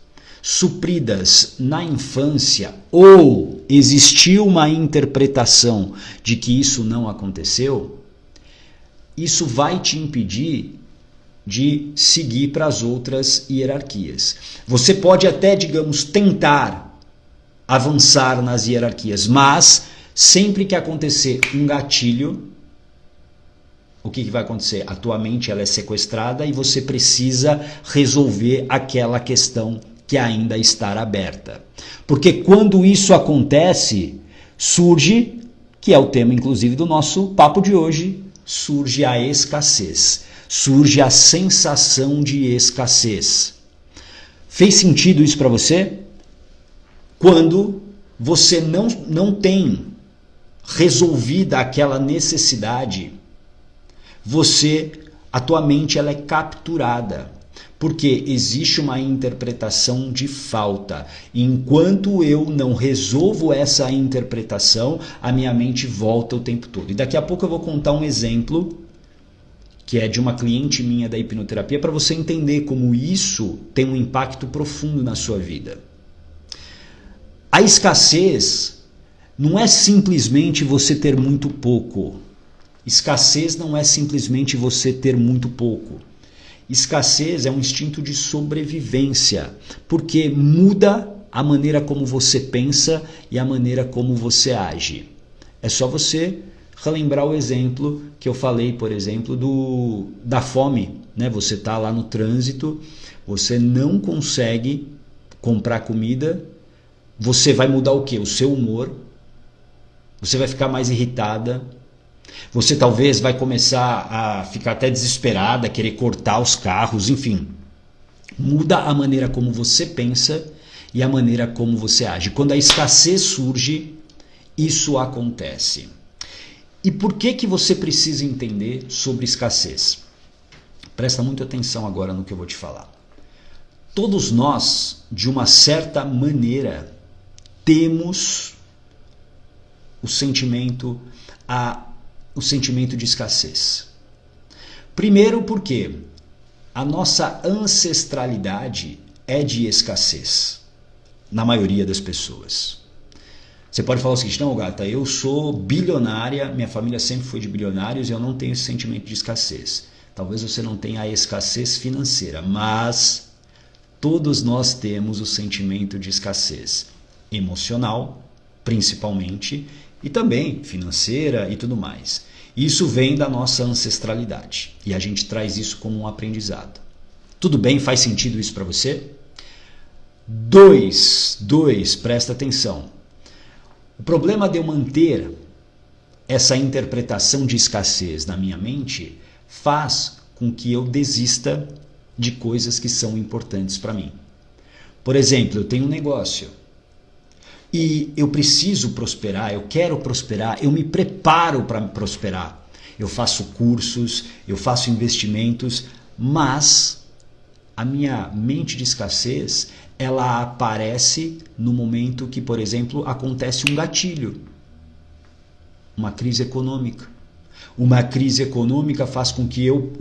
supridas na infância, ou existiu uma interpretação de que isso não aconteceu, isso vai te impedir de seguir para as outras hierarquias. Você pode até, digamos, tentar avançar nas hierarquias, mas sempre que acontecer um gatilho, o que vai acontecer? A tua mente ela é sequestrada e você precisa resolver aquela questão que ainda está aberta. Porque quando isso acontece, surge, que é o tema inclusive do nosso papo de hoje, surge a escassez. Surge a sensação de escassez. Fez sentido isso para você? Quando você não tem resolvida aquela necessidade, a tua mente ela é capturada. Porque existe uma interpretação de falta. E enquanto eu não resolvo essa interpretação, a minha mente volta o tempo todo. E daqui a pouco eu vou contar um exemplo que é de uma cliente minha da hipnoterapia, para você entender como isso tem um impacto profundo na sua vida. A escassez não é simplesmente você ter muito pouco. Escassez não é simplesmente você ter muito pouco. Escassez é um instinto de sobrevivência, porque muda a maneira como você pensa e a maneira como você age. É só você relembrar o exemplo que eu falei, por exemplo, da fome, né? Você está lá no trânsito, você não consegue comprar comida, você vai mudar o quê? O seu humor, você vai ficar mais irritada, você talvez vai começar a ficar até desesperada, querer cortar os carros, enfim. Muda a maneira como você pensa e a maneira como você age. Quando a escassez surge, isso acontece. E por que você precisa entender sobre escassez? Presta muita atenção agora no que eu vou te falar. Todos nós, de uma certa maneira, temos o sentimento de escassez. Primeiro porque a nossa ancestralidade é de escassez, na maioria das pessoas. Você pode falar o seguinte: não, gata, eu sou bilionária, minha família sempre foi de bilionários e eu não tenho esse sentimento de escassez. Talvez você não tenha a escassez financeira, mas todos nós temos o sentimento de escassez emocional, principalmente, e também financeira e tudo mais. Isso vem da nossa ancestralidade e a gente traz isso como um aprendizado. Tudo bem? Faz sentido isso para você? Dois, presta atenção. O problema de eu manter essa interpretação de escassez na minha mente faz com que eu desista de coisas que são importantes para mim. Por exemplo, eu tenho um negócio e eu preciso prosperar, eu quero prosperar, eu me preparo para prosperar. Eu faço cursos, eu faço investimentos, mas a minha mente de escassez, ela aparece no momento que, por exemplo, acontece um gatilho, uma crise econômica. Uma crise econômica faz com que eu,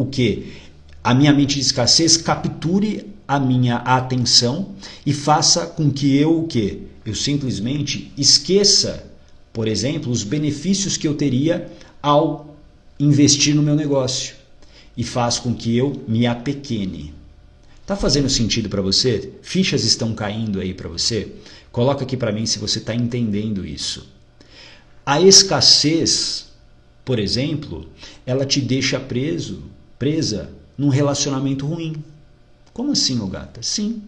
a minha mente de escassez capture a minha atenção e faça com que eu, eu simplesmente esqueça, por exemplo, os benefícios que eu teria ao investir no meu negócio e faz com que eu me apequene. Tá fazendo sentido para você? Fichas estão caindo aí para você? Coloca aqui para mim se você está entendendo isso. A escassez, por exemplo, ela te deixa presa num relacionamento ruim. Como assim, ô gata? Sim.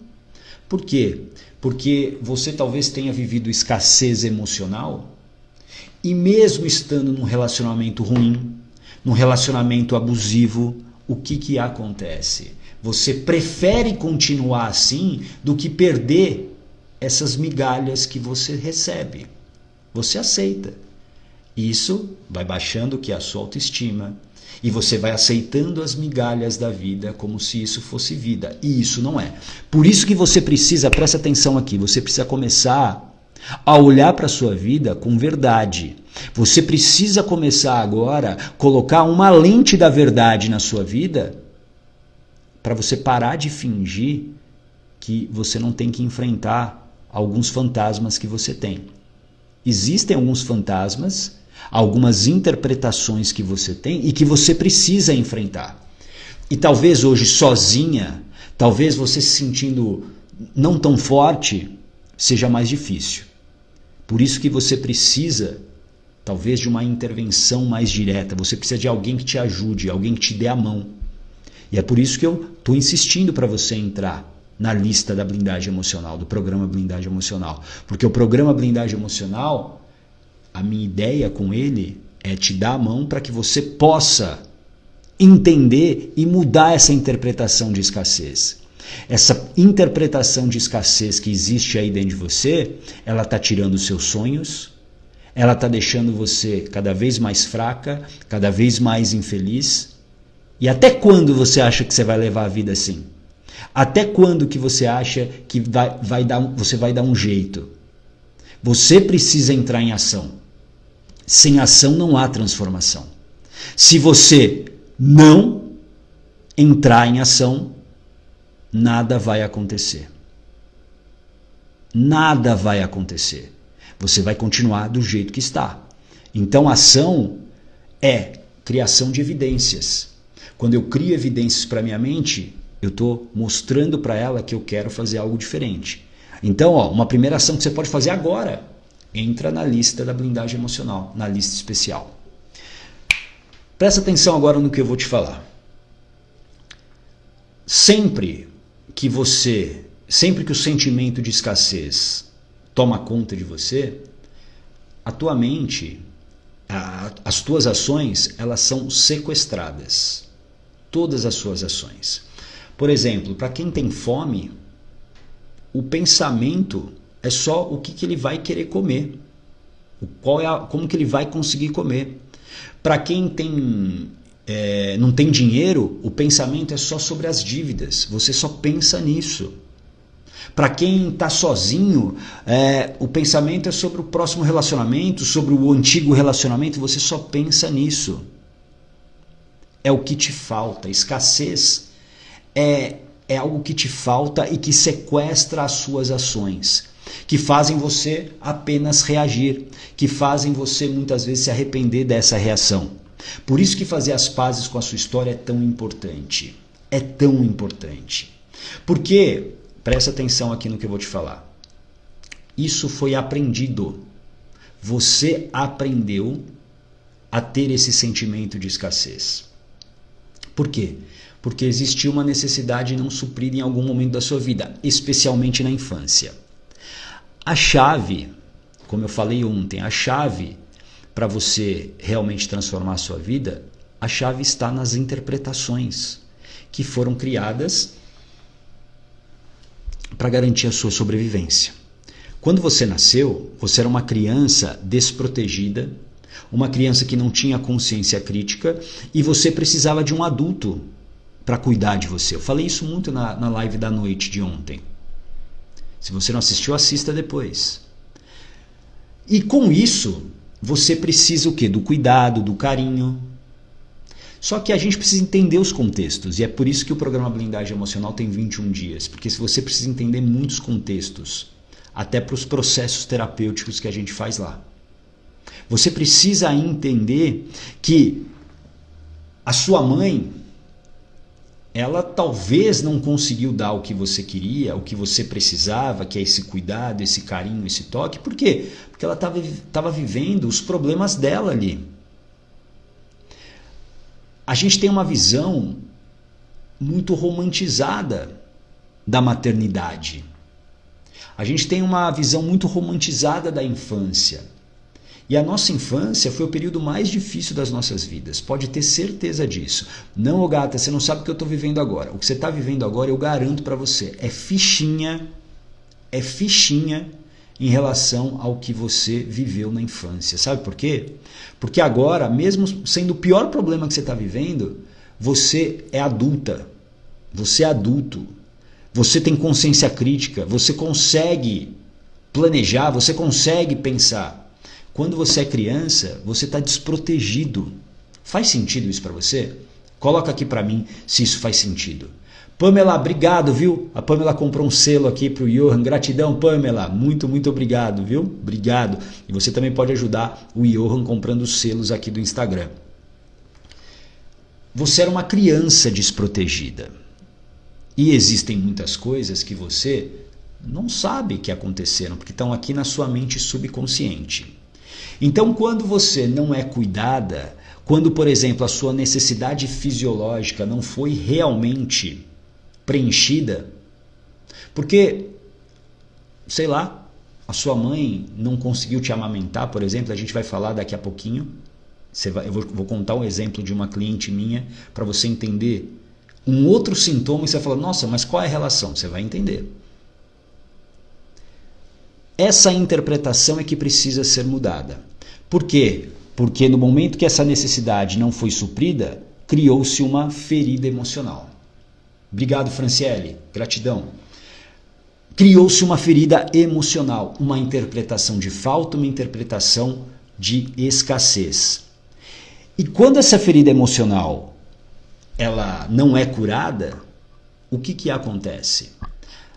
Por quê? Porque você talvez tenha vivido escassez emocional e mesmo estando num relacionamento ruim, num relacionamento abusivo, o que acontece? Você prefere continuar assim do que perder essas migalhas que você recebe. Você aceita. Isso vai baixando a sua autoestima e você vai aceitando as migalhas da vida como se isso fosse vida. E isso não é. Por isso que você precisa, presta atenção aqui, você precisa começar a olhar para a sua vida com verdade. Você precisa começar agora a colocar uma lente da verdade na sua vida para você parar de fingir que você não tem que enfrentar alguns fantasmas que você tem. Existem alguns fantasmas, algumas interpretações que você tem e que você precisa enfrentar. E talvez hoje sozinha, talvez você se sentindo não tão forte, seja mais difícil. Por isso que você precisa, talvez, de uma intervenção mais direta. Você precisa de alguém que te ajude, alguém que te dê a mão. E é por isso que eu estou insistindo para você entrar na lista da blindagem emocional, do programa Blindagem Emocional. Porque o programa Blindagem Emocional, a minha ideia com ele é te dar a mão para que você possa entender e mudar essa interpretação de escassez. Essa interpretação de escassez que existe aí dentro de você, ela está tirando os seus sonhos, ela está deixando você cada vez mais fraca, cada vez mais infeliz. E até quando você acha que você vai levar a vida assim? Até quando que você acha que você vai dar um jeito? Você precisa entrar em ação. Sem ação não há transformação. Se você não entrar em ação, nada vai acontecer. Nada vai acontecer. Você vai continuar do jeito que está. Então, ação é criação de evidências. Quando eu crio evidências para minha mente, eu estou mostrando para ela que eu quero fazer algo diferente. Então, uma primeira ação que você pode fazer agora, entra na lista da blindagem emocional, na lista especial. Presta atenção agora no que eu vou te falar. Sempre que o sentimento de escassez toma conta de você, a tua mente, as tuas ações, elas são sequestradas. Todas as suas ações. Por exemplo, para quem tem fome, o pensamento é só o que ele vai querer comer. Como que ele vai conseguir comer. Para quem não tem dinheiro, o pensamento é só sobre as dívidas. Você só pensa nisso. Para quem está sozinho, o pensamento é sobre o próximo relacionamento, sobre o antigo relacionamento, você só pensa nisso. É o que te falta. Escassez é algo que te falta e que sequestra as suas ações, que fazem você apenas reagir, que fazem você muitas vezes se arrepender dessa reação. Por isso que fazer as pazes com a sua história é tão importante. É tão importante. Porque, presta atenção aqui no que eu vou te falar. Isso foi aprendido. Você aprendeu a ter esse sentimento de escassez. Por quê? Porque existiu uma necessidade não suprida em algum momento da sua vida, especialmente na infância. A chave, como eu falei ontem, a chave para você realmente transformar a sua vida, a chave está nas interpretações que foram criadas para garantir a sua sobrevivência. Quando você nasceu, você era uma criança desprotegida, uma criança que não tinha consciência crítica e você precisava de um adulto para cuidar de você. Eu falei isso muito na live da noite de ontem. Se você não assistiu, assista depois. E com isso, você precisa o quê? Do cuidado, do carinho. Só que a gente precisa entender os contextos. E é por isso que o programa Blindagem Emocional tem 21 dias. Porque você precisa entender muitos contextos. Até para os processos terapêuticos que a gente faz lá. Você precisa entender que a sua mãe, ela talvez não conseguiu dar o que você queria, o que você precisava, que é esse cuidado, esse carinho, esse toque. Por quê? Porque ela estava vivendo os problemas dela ali. A gente tem uma visão muito romantizada da maternidade. A gente tem uma visão muito romantizada da infância. E a nossa infância foi o período mais difícil das nossas vidas. Pode ter certeza disso. Não, Gata, você não sabe o que eu estou vivendo agora. O que você está vivendo agora, eu garanto para você, é fichinha em relação ao que você viveu na infância. Sabe por quê? Porque agora, mesmo sendo o pior problema que você está vivendo, você é adulta. Você é adulto. Você tem consciência crítica. Você consegue planejar, você consegue pensar. Quando você é criança, você está desprotegido. Faz sentido isso para você? Coloca aqui para mim se isso faz sentido. Pamela, obrigado, viu? A Pamela comprou um selo aqui para o Johan. Gratidão, Pamela. Muito, muito obrigado, viu? Obrigado. E você também pode ajudar o Johan comprando selos aqui do Instagram. Você era uma criança desprotegida. E existem muitas coisas que você não sabe que aconteceram, porque estão aqui na sua mente subconsciente. Então, quando você não é cuidada, quando, por exemplo, a sua necessidade fisiológica não foi realmente preenchida, porque, sei lá, a sua mãe não conseguiu te amamentar, por exemplo, a gente vai falar daqui a pouquinho, eu vou contar um exemplo de uma cliente minha para você entender um outro sintoma e você vai falar, nossa, mas qual é a relação? Você vai entender. Essa interpretação é que precisa ser mudada. Por quê? Porque no momento que essa necessidade não foi suprida, criou-se uma ferida emocional. Obrigado, Franciele. Gratidão. Criou-se uma ferida emocional, uma interpretação de falta, uma interpretação de escassez. E quando essa ferida emocional ela não é curada, o que acontece?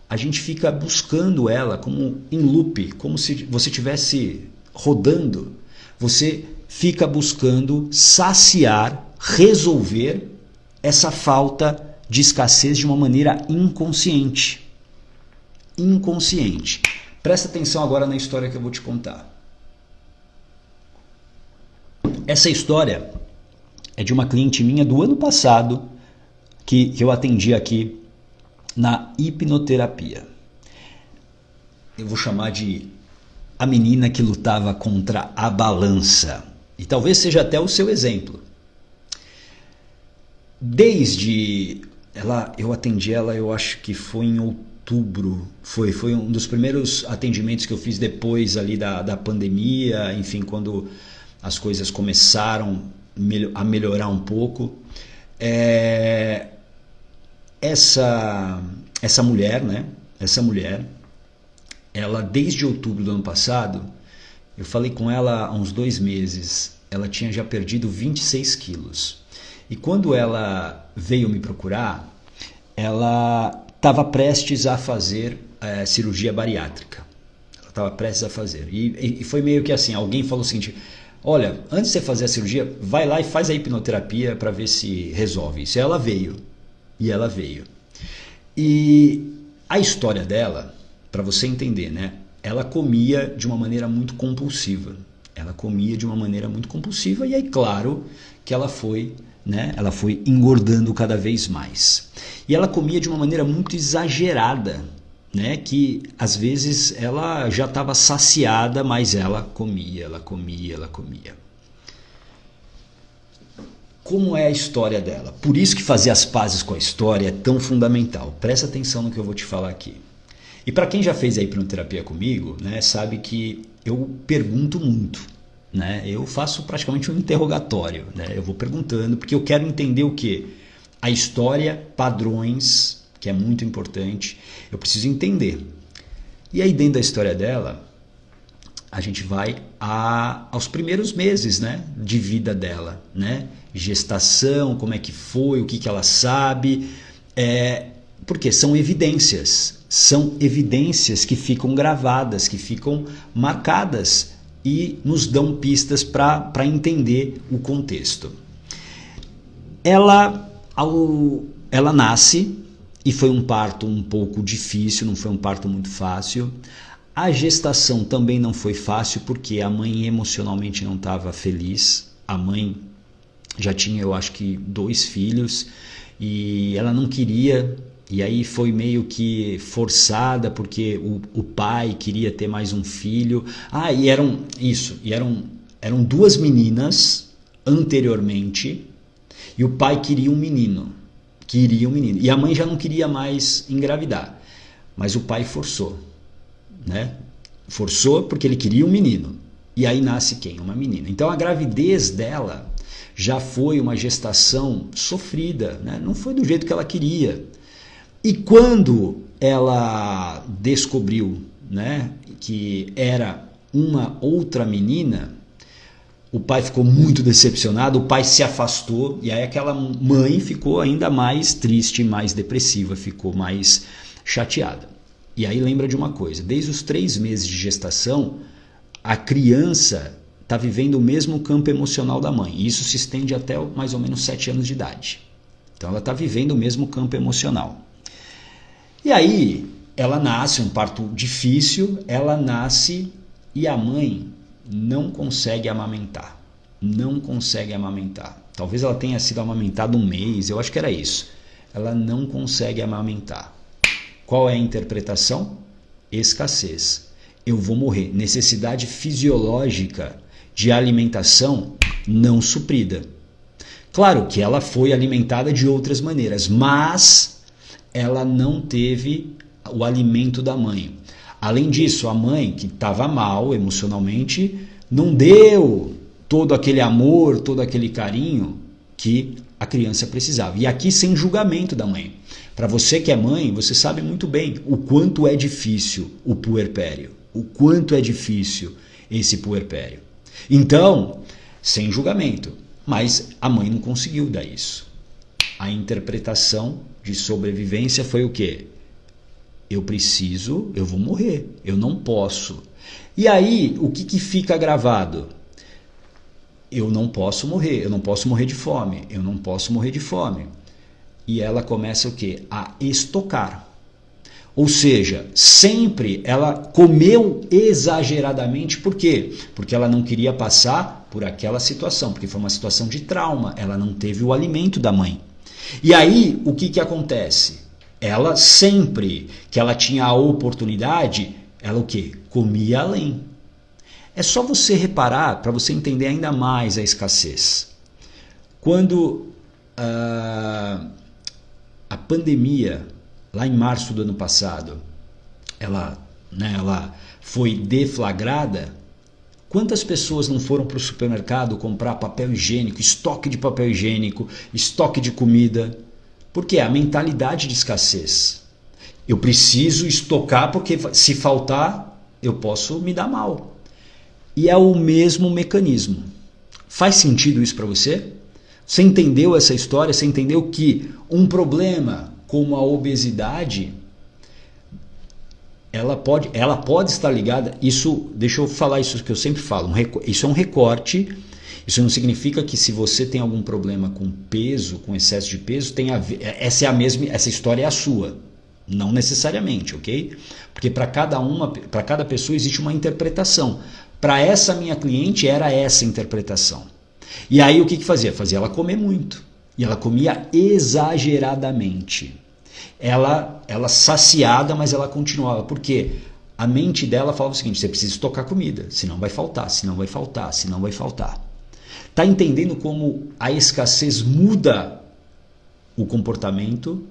A gente fica buscando ela como em loop, como se você estivesse rodando. Você fica buscando saciar, resolver essa falta de escassez de uma maneira inconsciente. Inconsciente. Presta atenção agora na história que eu vou te contar. Essa história é de uma cliente minha do ano passado que eu atendi aqui na hipnoterapia. Eu vou chamar de a menina que lutava contra a balança. E talvez seja até o seu exemplo. Eu atendi ela, eu acho que foi em outubro. Foi um dos primeiros atendimentos que eu fiz depois ali da pandemia, enfim, quando as coisas começaram a melhorar um pouco. Essa mulher, né? Essa mulher, ela desde outubro do ano passado, eu falei com ela há uns 2 meses, ela tinha já perdido 26 quilos. E quando ela veio me procurar, ela estava prestes a fazer cirurgia bariátrica. Ela estava prestes a fazer. E foi meio que assim, alguém falou o seguinte: olha, antes de você fazer a cirurgia, vai lá e faz a hipnoterapia para ver se resolve isso. E ela veio. E a história dela, para você entender, né? Ela comia de uma maneira muito compulsiva. E aí, claro, que ela foi engordando cada vez mais. E ela comia de uma maneira muito exagerada, né? Que às vezes ela já estava saciada, mas ela comia. Como é a história dela? Por isso que fazer as pazes com a história é tão fundamental. Presta atenção no que eu vou te falar aqui. E para quem já fez a hipnoterapia comigo, né, sabe que eu pergunto muito. Né? Eu faço praticamente um interrogatório. Né? Eu vou perguntando porque eu quero entender o quê? A história, padrões, que é muito importante. Eu preciso entender. E aí dentro da história dela, a gente vai aos primeiros meses, né, de vida dela, né? Gestação, como é que foi, o que ela sabe, porque são evidências que ficam gravadas, que ficam marcadas e nos dão pistas para entender o contexto. Ela nasce e foi um parto um pouco difícil, não foi um parto muito fácil. A gestação também não foi fácil porque a mãe emocionalmente não estava feliz. A mãe já tinha, eu acho que 2 filhos e ela não queria, e aí foi meio que forçada porque o pai queria ter mais um filho. E eram 2 meninas anteriormente e o pai queria um menino. E a mãe já não queria mais engravidar, mas o pai forçou. Né? Forçou porque ele queria um menino. E aí nasce quem? Uma menina. Então a gravidez dela já foi uma gestação sofrida, né? Não foi do jeito que ela queria. E quando ela descobriu, né, que era uma outra menina, o pai ficou muito decepcionado, o pai se afastou e aí aquela mãe ficou ainda mais triste, mais depressiva, ficou mais chateada. E aí lembra de uma coisa, desde os 3 meses de gestação, a criança está vivendo o mesmo campo emocional da mãe. E isso se estende até mais ou menos 7 anos de idade. Então ela está vivendo o mesmo campo emocional. E aí ela nasce, um parto difícil, ela nasce e a mãe não consegue amamentar. Talvez ela tenha sido amamentada 1 mês, eu acho que era isso. Ela não consegue amamentar. Qual é a interpretação? Escassez. Eu vou morrer. Necessidade fisiológica de alimentação não suprida. Claro que ela foi alimentada de outras maneiras, mas ela não teve o alimento da mãe. Além disso, a mãe, que estava mal emocionalmente, não deu todo aquele amor, todo aquele carinho que a criança precisava. E aqui sem julgamento da mãe. Para você que é mãe, você sabe muito bem o quanto é difícil o puerpério. O quanto é difícil esse puerpério. Então, sem julgamento. Mas a mãe não conseguiu dar isso. A interpretação de sobrevivência foi o quê? Eu vou morrer, eu não posso. E aí, o que fica gravado? Eu não posso morrer de fome, eu não posso morrer de fome. E ela começa o quê? A estocar. Ou seja, sempre ela comeu exageradamente. Por quê? Porque ela não queria passar por aquela situação, porque foi uma situação de trauma, ela não teve o alimento da mãe. E aí, o que acontece? Ela sempre que ela tinha a oportunidade, ela o quê? Comia além. É só você reparar para você entender ainda mais a escassez. Quando a pandemia, lá em março do ano passado, ela foi deflagrada, quantas pessoas não foram para o supermercado comprar papel higiênico, estoque de papel higiênico, estoque de comida? Porque é a mentalidade de escassez. Eu preciso estocar porque se faltar, eu posso me dar mal. E é o mesmo mecanismo. Faz sentido isso para você? Você entendeu essa história? Você entendeu que um problema como a obesidade, ela pode estar ligada, isso, deixa eu falar isso que eu sempre falo, isso é um recorte, isso não significa que se você tem algum problema com peso, com excesso de peso, essa história é a sua. Não necessariamente, ok? Porque para cada pessoa existe uma interpretação. Para essa minha cliente era essa interpretação. E aí o que fazia? Fazia ela comer muito. E ela comia exageradamente. Ela saciada, mas ela continuava. Porque a mente dela falava o seguinte: você precisa estocar comida, senão vai faltar, senão vai faltar, senão vai faltar. Está entendendo como a escassez muda o comportamento,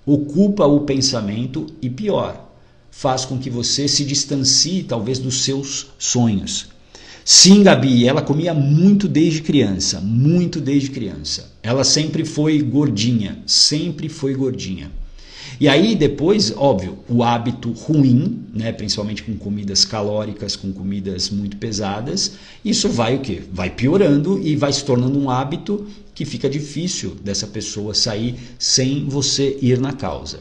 ocupa o pensamento e pior, faz com que você se distancie talvez dos seus sonhos. Sim, Gabi, ela comia muito desde criança, muito desde criança. Ela sempre foi gordinha, sempre foi gordinha. E aí depois, óbvio, o hábito ruim, né, principalmente com comidas calóricas, com comidas muito pesadas, isso vai o quê? Vai piorando e vai se tornando um hábito que fica difícil dessa pessoa sair sem você ir na causa.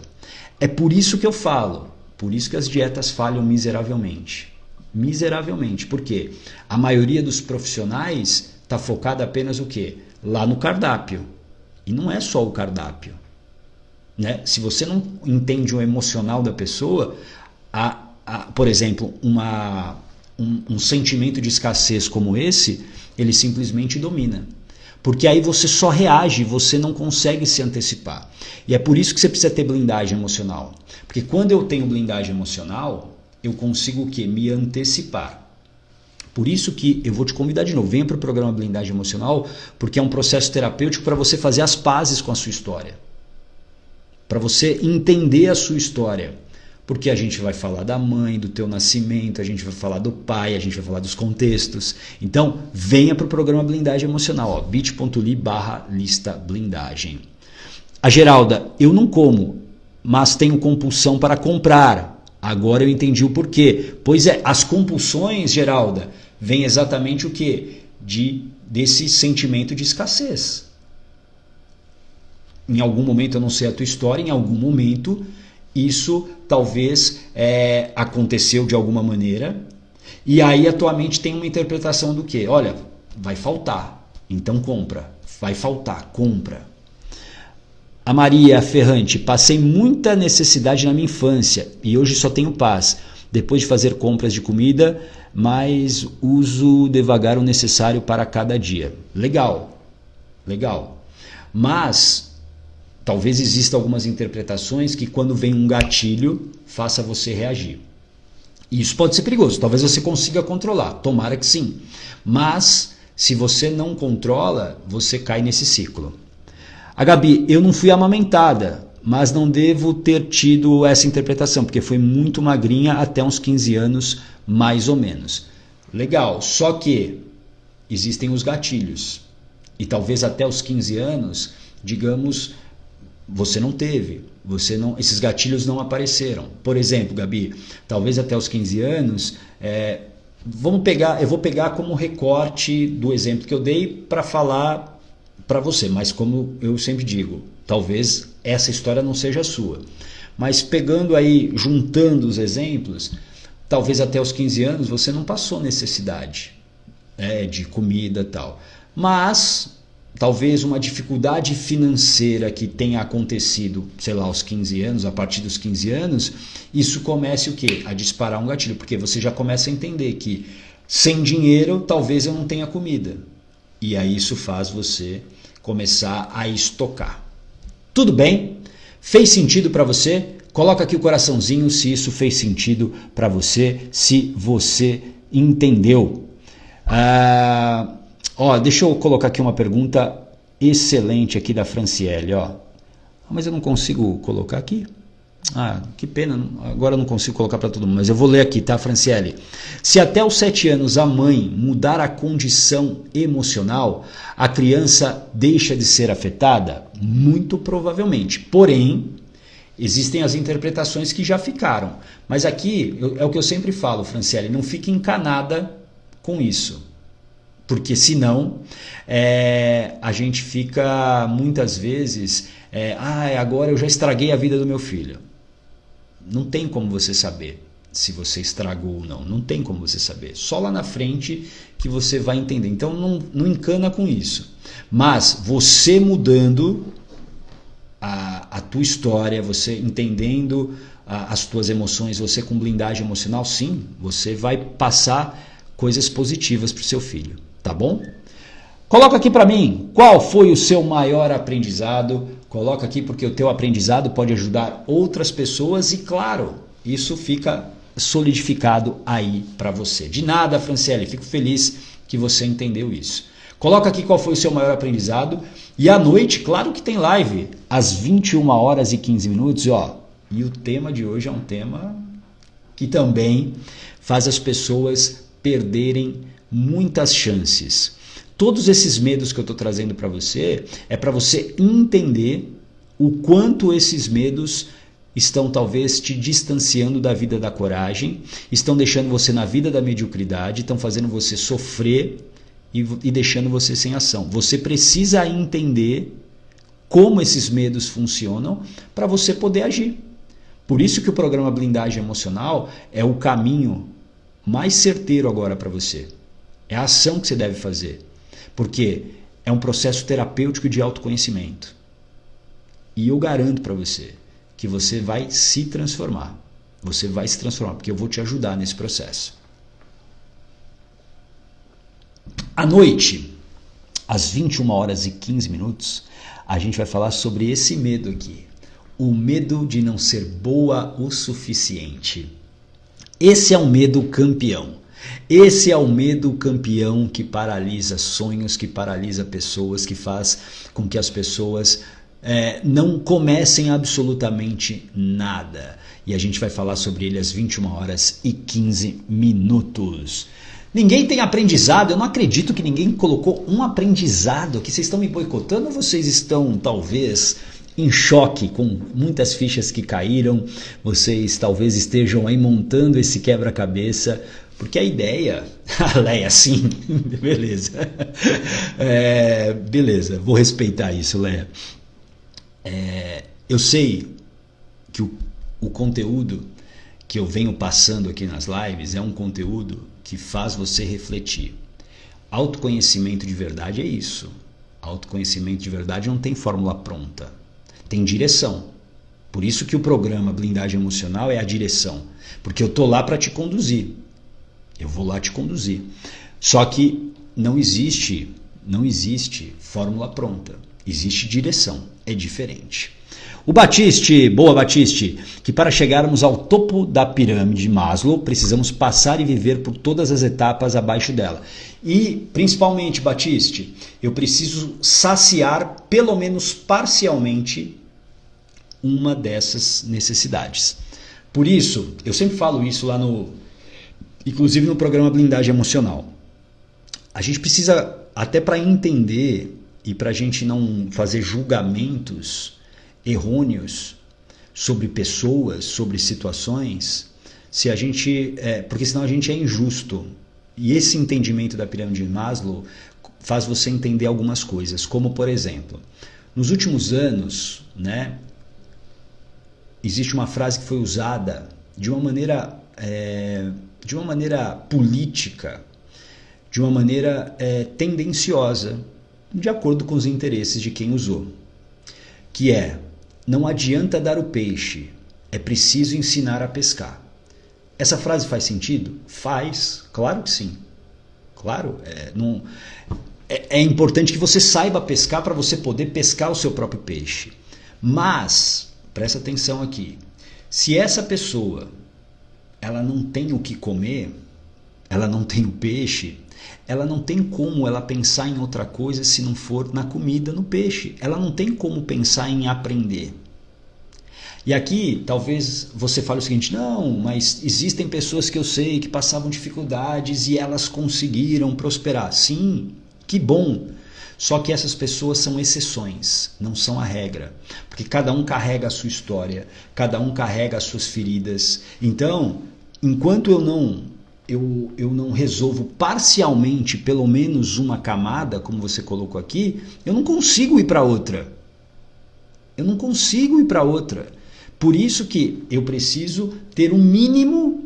É por isso que eu falo, por isso que as dietas falham miseravelmente. Miseravelmente, porque a maioria dos profissionais está focada apenas o quê? Lá no cardápio. E não é só o cardápio. Né? Se você não entende o emocional da pessoa, por exemplo, um sentimento de escassez como esse, ele simplesmente domina. Porque aí você só reage, você não consegue se antecipar. E é por isso que você precisa ter blindagem emocional. Porque quando eu tenho blindagem emocional, eu consigo o quê? Me antecipar. Por isso que eu vou te convidar de novo, venha para o programa Blindagem Emocional, porque é um processo terapêutico para você fazer as pazes com a sua história. Para você entender a sua história. Porque a gente vai falar da mãe, do teu nascimento, a gente vai falar do pai, a gente vai falar dos contextos. Então, venha para o programa Blindagem Emocional, bit.ly/lista blindagem. A Geralda, eu não como, mas tenho compulsão para comprar. Agora eu entendi o porquê. Pois é, as compulsões, Geralda, vem exatamente o quê? Desse sentimento de escassez. Em algum momento, eu não sei a tua história, em algum momento isso talvez aconteceu de alguma maneira, e aí a tua mente tem uma interpretação do quê? Olha, vai faltar, então compra. Vai faltar, compra. A Maria Ferrante, passei muita necessidade na minha infância e hoje só tenho paz. Depois de fazer compras de comida, mas uso devagar o necessário para cada dia. Legal, legal. Mas talvez existam algumas interpretações que quando vem um gatilho, faça você reagir. E isso pode ser perigoso, talvez você consiga controlar, tomara que sim. Mas se você não controla, você cai nesse ciclo. A Gabi, eu não fui amamentada, mas não devo ter tido essa interpretação, porque foi muito magrinha até uns 15 anos, mais ou menos. Legal, só que existem os gatilhos. E talvez até os 15 anos, digamos, você não teve. Esses gatilhos não apareceram. Por exemplo, Gabi, talvez até os 15 anos, eu vou pegar como recorte do exemplo que eu dei para falar para você, mas como eu sempre digo, talvez essa história não seja a sua. Mas pegando aí, juntando os exemplos, talvez até os 15 anos você não passou necessidade de comida e tal. Mas talvez uma dificuldade financeira que tenha acontecido, sei lá, aos 15 anos, a partir dos 15 anos, isso comece o quê? A disparar um gatilho, porque você já começa a entender que sem dinheiro talvez eu não tenha comida. E aí isso faz você começar a estocar. Tudo bem? Fez sentido para você? Coloca aqui o coraçãozinho se isso fez sentido para você, se você entendeu. Deixa eu colocar aqui uma pergunta excelente aqui da Franciele. Mas eu não consigo colocar aqui. Que pena, agora eu não consigo colocar para todo mundo, mas eu vou ler aqui, tá, Franciele? Se até os 7 anos a mãe mudar a condição emocional, a criança deixa de ser afetada? Muito provavelmente. Porém, existem as interpretações que já ficaram. Mas aqui, é o que eu sempre falo, Franciele, não fique encanada com isso. Porque senão a gente fica muitas vezes, agora eu já estraguei a vida do meu filho. Não tem como você saber se você estragou ou não. Não tem como você saber. Só lá na frente que você vai entender. Então não encana com isso. Mas você mudando a tua história, você entendendo as tuas emoções, você com blindagem emocional, sim, você vai passar coisas positivas para o seu filho. Tá bom? Coloca aqui para mim, qual foi o seu maior aprendizado? Coloca aqui porque o teu aprendizado pode ajudar outras pessoas e, claro, isso fica solidificado aí para você. De nada, Franciele, fico feliz que você entendeu isso. Coloca aqui qual foi o seu maior aprendizado e à noite, claro que tem live, às 21h15. E o tema de hoje é um tema que também faz as pessoas perderem muitas chances. Todos esses medos que eu estou trazendo para você é para você entender o quanto esses medos estão talvez te distanciando da vida da coragem, estão deixando você na vida da mediocridade, estão fazendo você sofrer e deixando você sem ação. Você precisa entender como esses medos funcionam para você poder agir. Por isso que o programa Blindagem Emocional é o caminho mais certeiro agora para você. É a ação que você deve fazer. Porque é um processo terapêutico de autoconhecimento. E eu garanto para você que você vai se transformar. Você vai se transformar, porque eu vou te ajudar nesse processo. À noite, às 21h15, a gente vai falar sobre esse medo aqui. O medo de não ser boa o suficiente. Esse é um medo campeão. Esse é o medo campeão que paralisa sonhos, que paralisa pessoas, que faz com que as pessoas não comecem absolutamente nada. E a gente vai falar sobre ele às 21h15. Ninguém tem aprendizado, eu não acredito que ninguém colocou um aprendizado aqui. Vocês estão me boicotando ou vocês estão talvez em choque com muitas fichas que caíram? Vocês talvez estejam aí montando esse quebra-cabeça. Porque a ideia, a Leia, sim, beleza, beleza, vou respeitar isso, Leia. Eu sei que o conteúdo que eu venho passando aqui nas lives é um conteúdo que faz você refletir. Autoconhecimento de verdade é isso. Autoconhecimento de verdade não tem fórmula pronta, tem direção. Por isso que o programa Blindagem Emocional é a direção, porque eu tô lá para te conduzir. Eu vou lá te conduzir. Só que não existe fórmula pronta. Existe direção. É diferente. O Batiste, boa Batiste, que para chegarmos ao topo da pirâmide de Maslow, precisamos passar e viver por todas as etapas abaixo dela. E, principalmente, Batiste, eu preciso saciar, pelo menos parcialmente, uma dessas necessidades. Por isso, eu sempre falo isso lá inclusive no programa Blindagem Emocional. A gente precisa, até para entender e para a gente não fazer julgamentos errôneos sobre pessoas, sobre situações, porque senão a gente é injusto. E esse entendimento da pirâmide de Maslow faz você entender algumas coisas, como por exemplo, nos últimos anos, né, existe uma frase que foi usada de uma maneira política, de uma maneira tendenciosa, de acordo com os interesses de quem usou, que é: não adianta dar o peixe, é preciso ensinar a pescar. Essa frase faz sentido? Faz, claro que sim. Claro, é importante que você saiba pescar para você poder pescar o seu próprio peixe. Mas, presta atenção aqui, se essa pessoa ela não tem o que comer, ela não tem o peixe, ela não tem como ela pensar em outra coisa se não for na comida, no peixe. Ela não tem como pensar em aprender. E aqui talvez você fale o seguinte: não, mas existem pessoas que eu sei que passavam dificuldades e elas conseguiram prosperar. Sim, que bom. Só que essas pessoas são exceções, não são a regra. Porque cada um carrega a sua história, cada um carrega as suas feridas. Então, enquanto eu não resolvo parcialmente pelo menos uma camada, como você colocou aqui, eu não consigo ir para outra. Eu não consigo ir para outra. Por isso que eu preciso ter um mínimo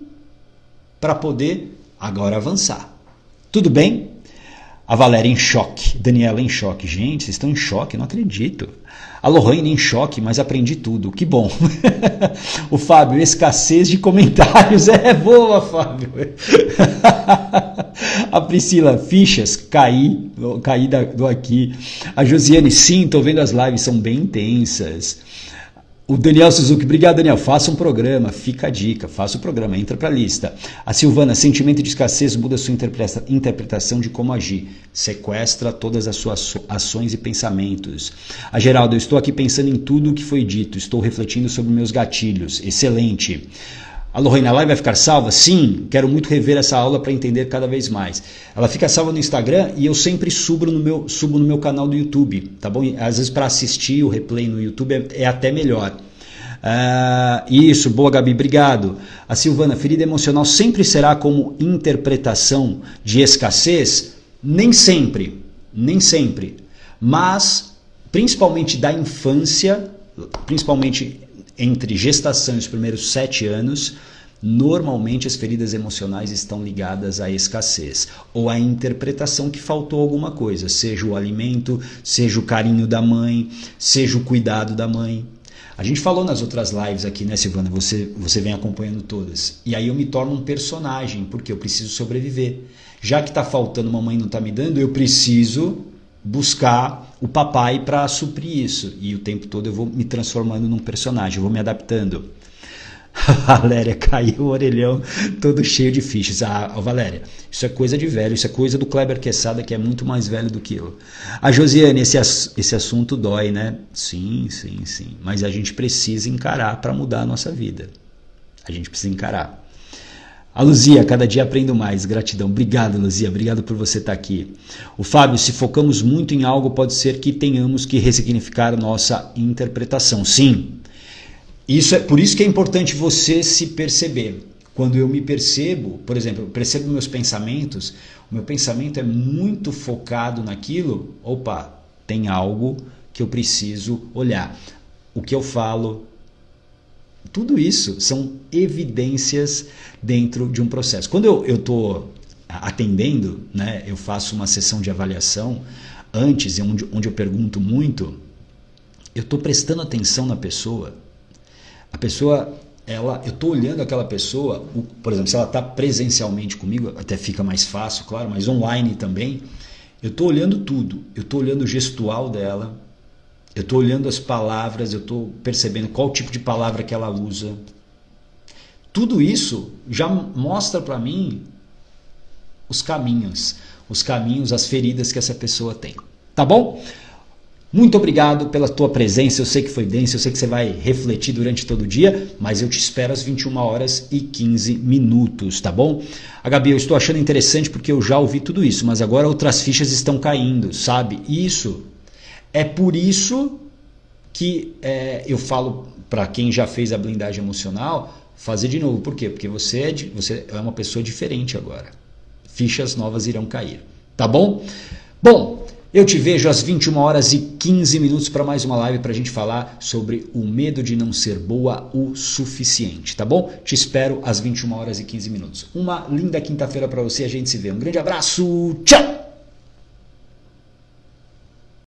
para poder agora avançar. Tudo bem? A Valéria em choque, Daniela em choque. Gente, vocês estão em choque, não acredito. A Lohane em choque, mas aprendi tudo, que bom. O Fábio, escassez de comentários. É boa, Fábio. A Priscila, fichas, caí do aqui. A Josiane, sim, estou vendo as lives, são bem intensas. O Daniel Suzuki, obrigado, Daniel, faça um programa, fica a dica, faça o programa, entra para a lista. A Silvana, sentimento de escassez muda sua interpretação de como agir, sequestra todas as suas ações e pensamentos. A Geraldo, eu estou aqui pensando em tudo o que foi dito, estou refletindo sobre meus gatilhos, excelente. A Lohane, a live vai ficar salva? Sim, quero muito rever essa aula para entender cada vez mais. Ela fica salva no Instagram e eu sempre subo no meu canal do YouTube, tá bom? Às vezes para assistir o replay no YouTube é até melhor. Isso, boa, Gabi, obrigado. A Silvana, ferida emocional sempre será como interpretação de escassez? Nem sempre, mas principalmente da infância, principalmente entre gestação e os primeiros 7 anos, normalmente as feridas emocionais estão ligadas à escassez ou à interpretação que faltou alguma coisa, seja o alimento, seja o carinho da mãe, seja o cuidado da mãe. A gente falou nas outras lives aqui, né, Silvana? Você vem acompanhando todas. E aí eu me torno um personagem, porque eu preciso sobreviver. Já que está faltando, mamãe não está me dando, eu preciso buscar o papai para suprir isso. E o tempo todo eu vou me transformando num personagem, eu vou me adaptando. Valéria, caiu o orelhão todo cheio de fichas. Valéria, isso é coisa de velho, isso é coisa do Kleber Quesada, que é muito mais velho do que eu. A Josiane, esse assunto dói, né? Sim. Mas a gente precisa encarar para mudar a nossa vida. A gente precisa encarar. A Luzia, cada dia aprendo mais, gratidão. Obrigado, Luzia, obrigado por você estar aqui. O Fábio, se focamos muito em algo, pode ser que tenhamos que ressignificar nossa interpretação. Sim, por isso que é importante você se perceber. Quando eu me percebo, por exemplo, eu percebo meus pensamentos, o meu pensamento é muito focado naquilo, tem algo que eu preciso olhar. O que eu falo, tudo isso são evidências dentro de um processo. Quando eu estou atendendo, né, eu faço uma sessão de avaliação antes, onde eu pergunto muito, eu estou prestando atenção na pessoa. A pessoa, eu estou olhando aquela pessoa, por exemplo, se ela está presencialmente comigo, até fica mais fácil, claro, mas online também, eu estou olhando tudo, eu estou olhando o gestual dela, eu estou olhando as palavras, eu estou percebendo qual tipo de palavra que ela usa. Tudo isso já mostra para mim os caminhos, as feridas que essa pessoa tem. Tá bom? Muito obrigado pela tua presença, eu sei que foi denso, eu sei que você vai refletir durante todo o dia, mas eu te espero às 21h15, tá bom? A Gabi, eu estou achando interessante porque eu já ouvi tudo isso, mas agora outras fichas estão caindo, sabe? Isso. É por isso que eu falo para quem já fez a blindagem emocional, fazer de novo. Por quê? Porque você é uma pessoa diferente agora. fichas novas irão cair, tá bom? Bom, eu te vejo às 21 horas e 15 minutos para mais uma live para a gente falar sobre o medo de não ser boa o suficiente, tá bom? Te espero às 21 horas e 15 minutos. Uma linda quinta-feira para você, a gente se vê. Um grande abraço, tchau!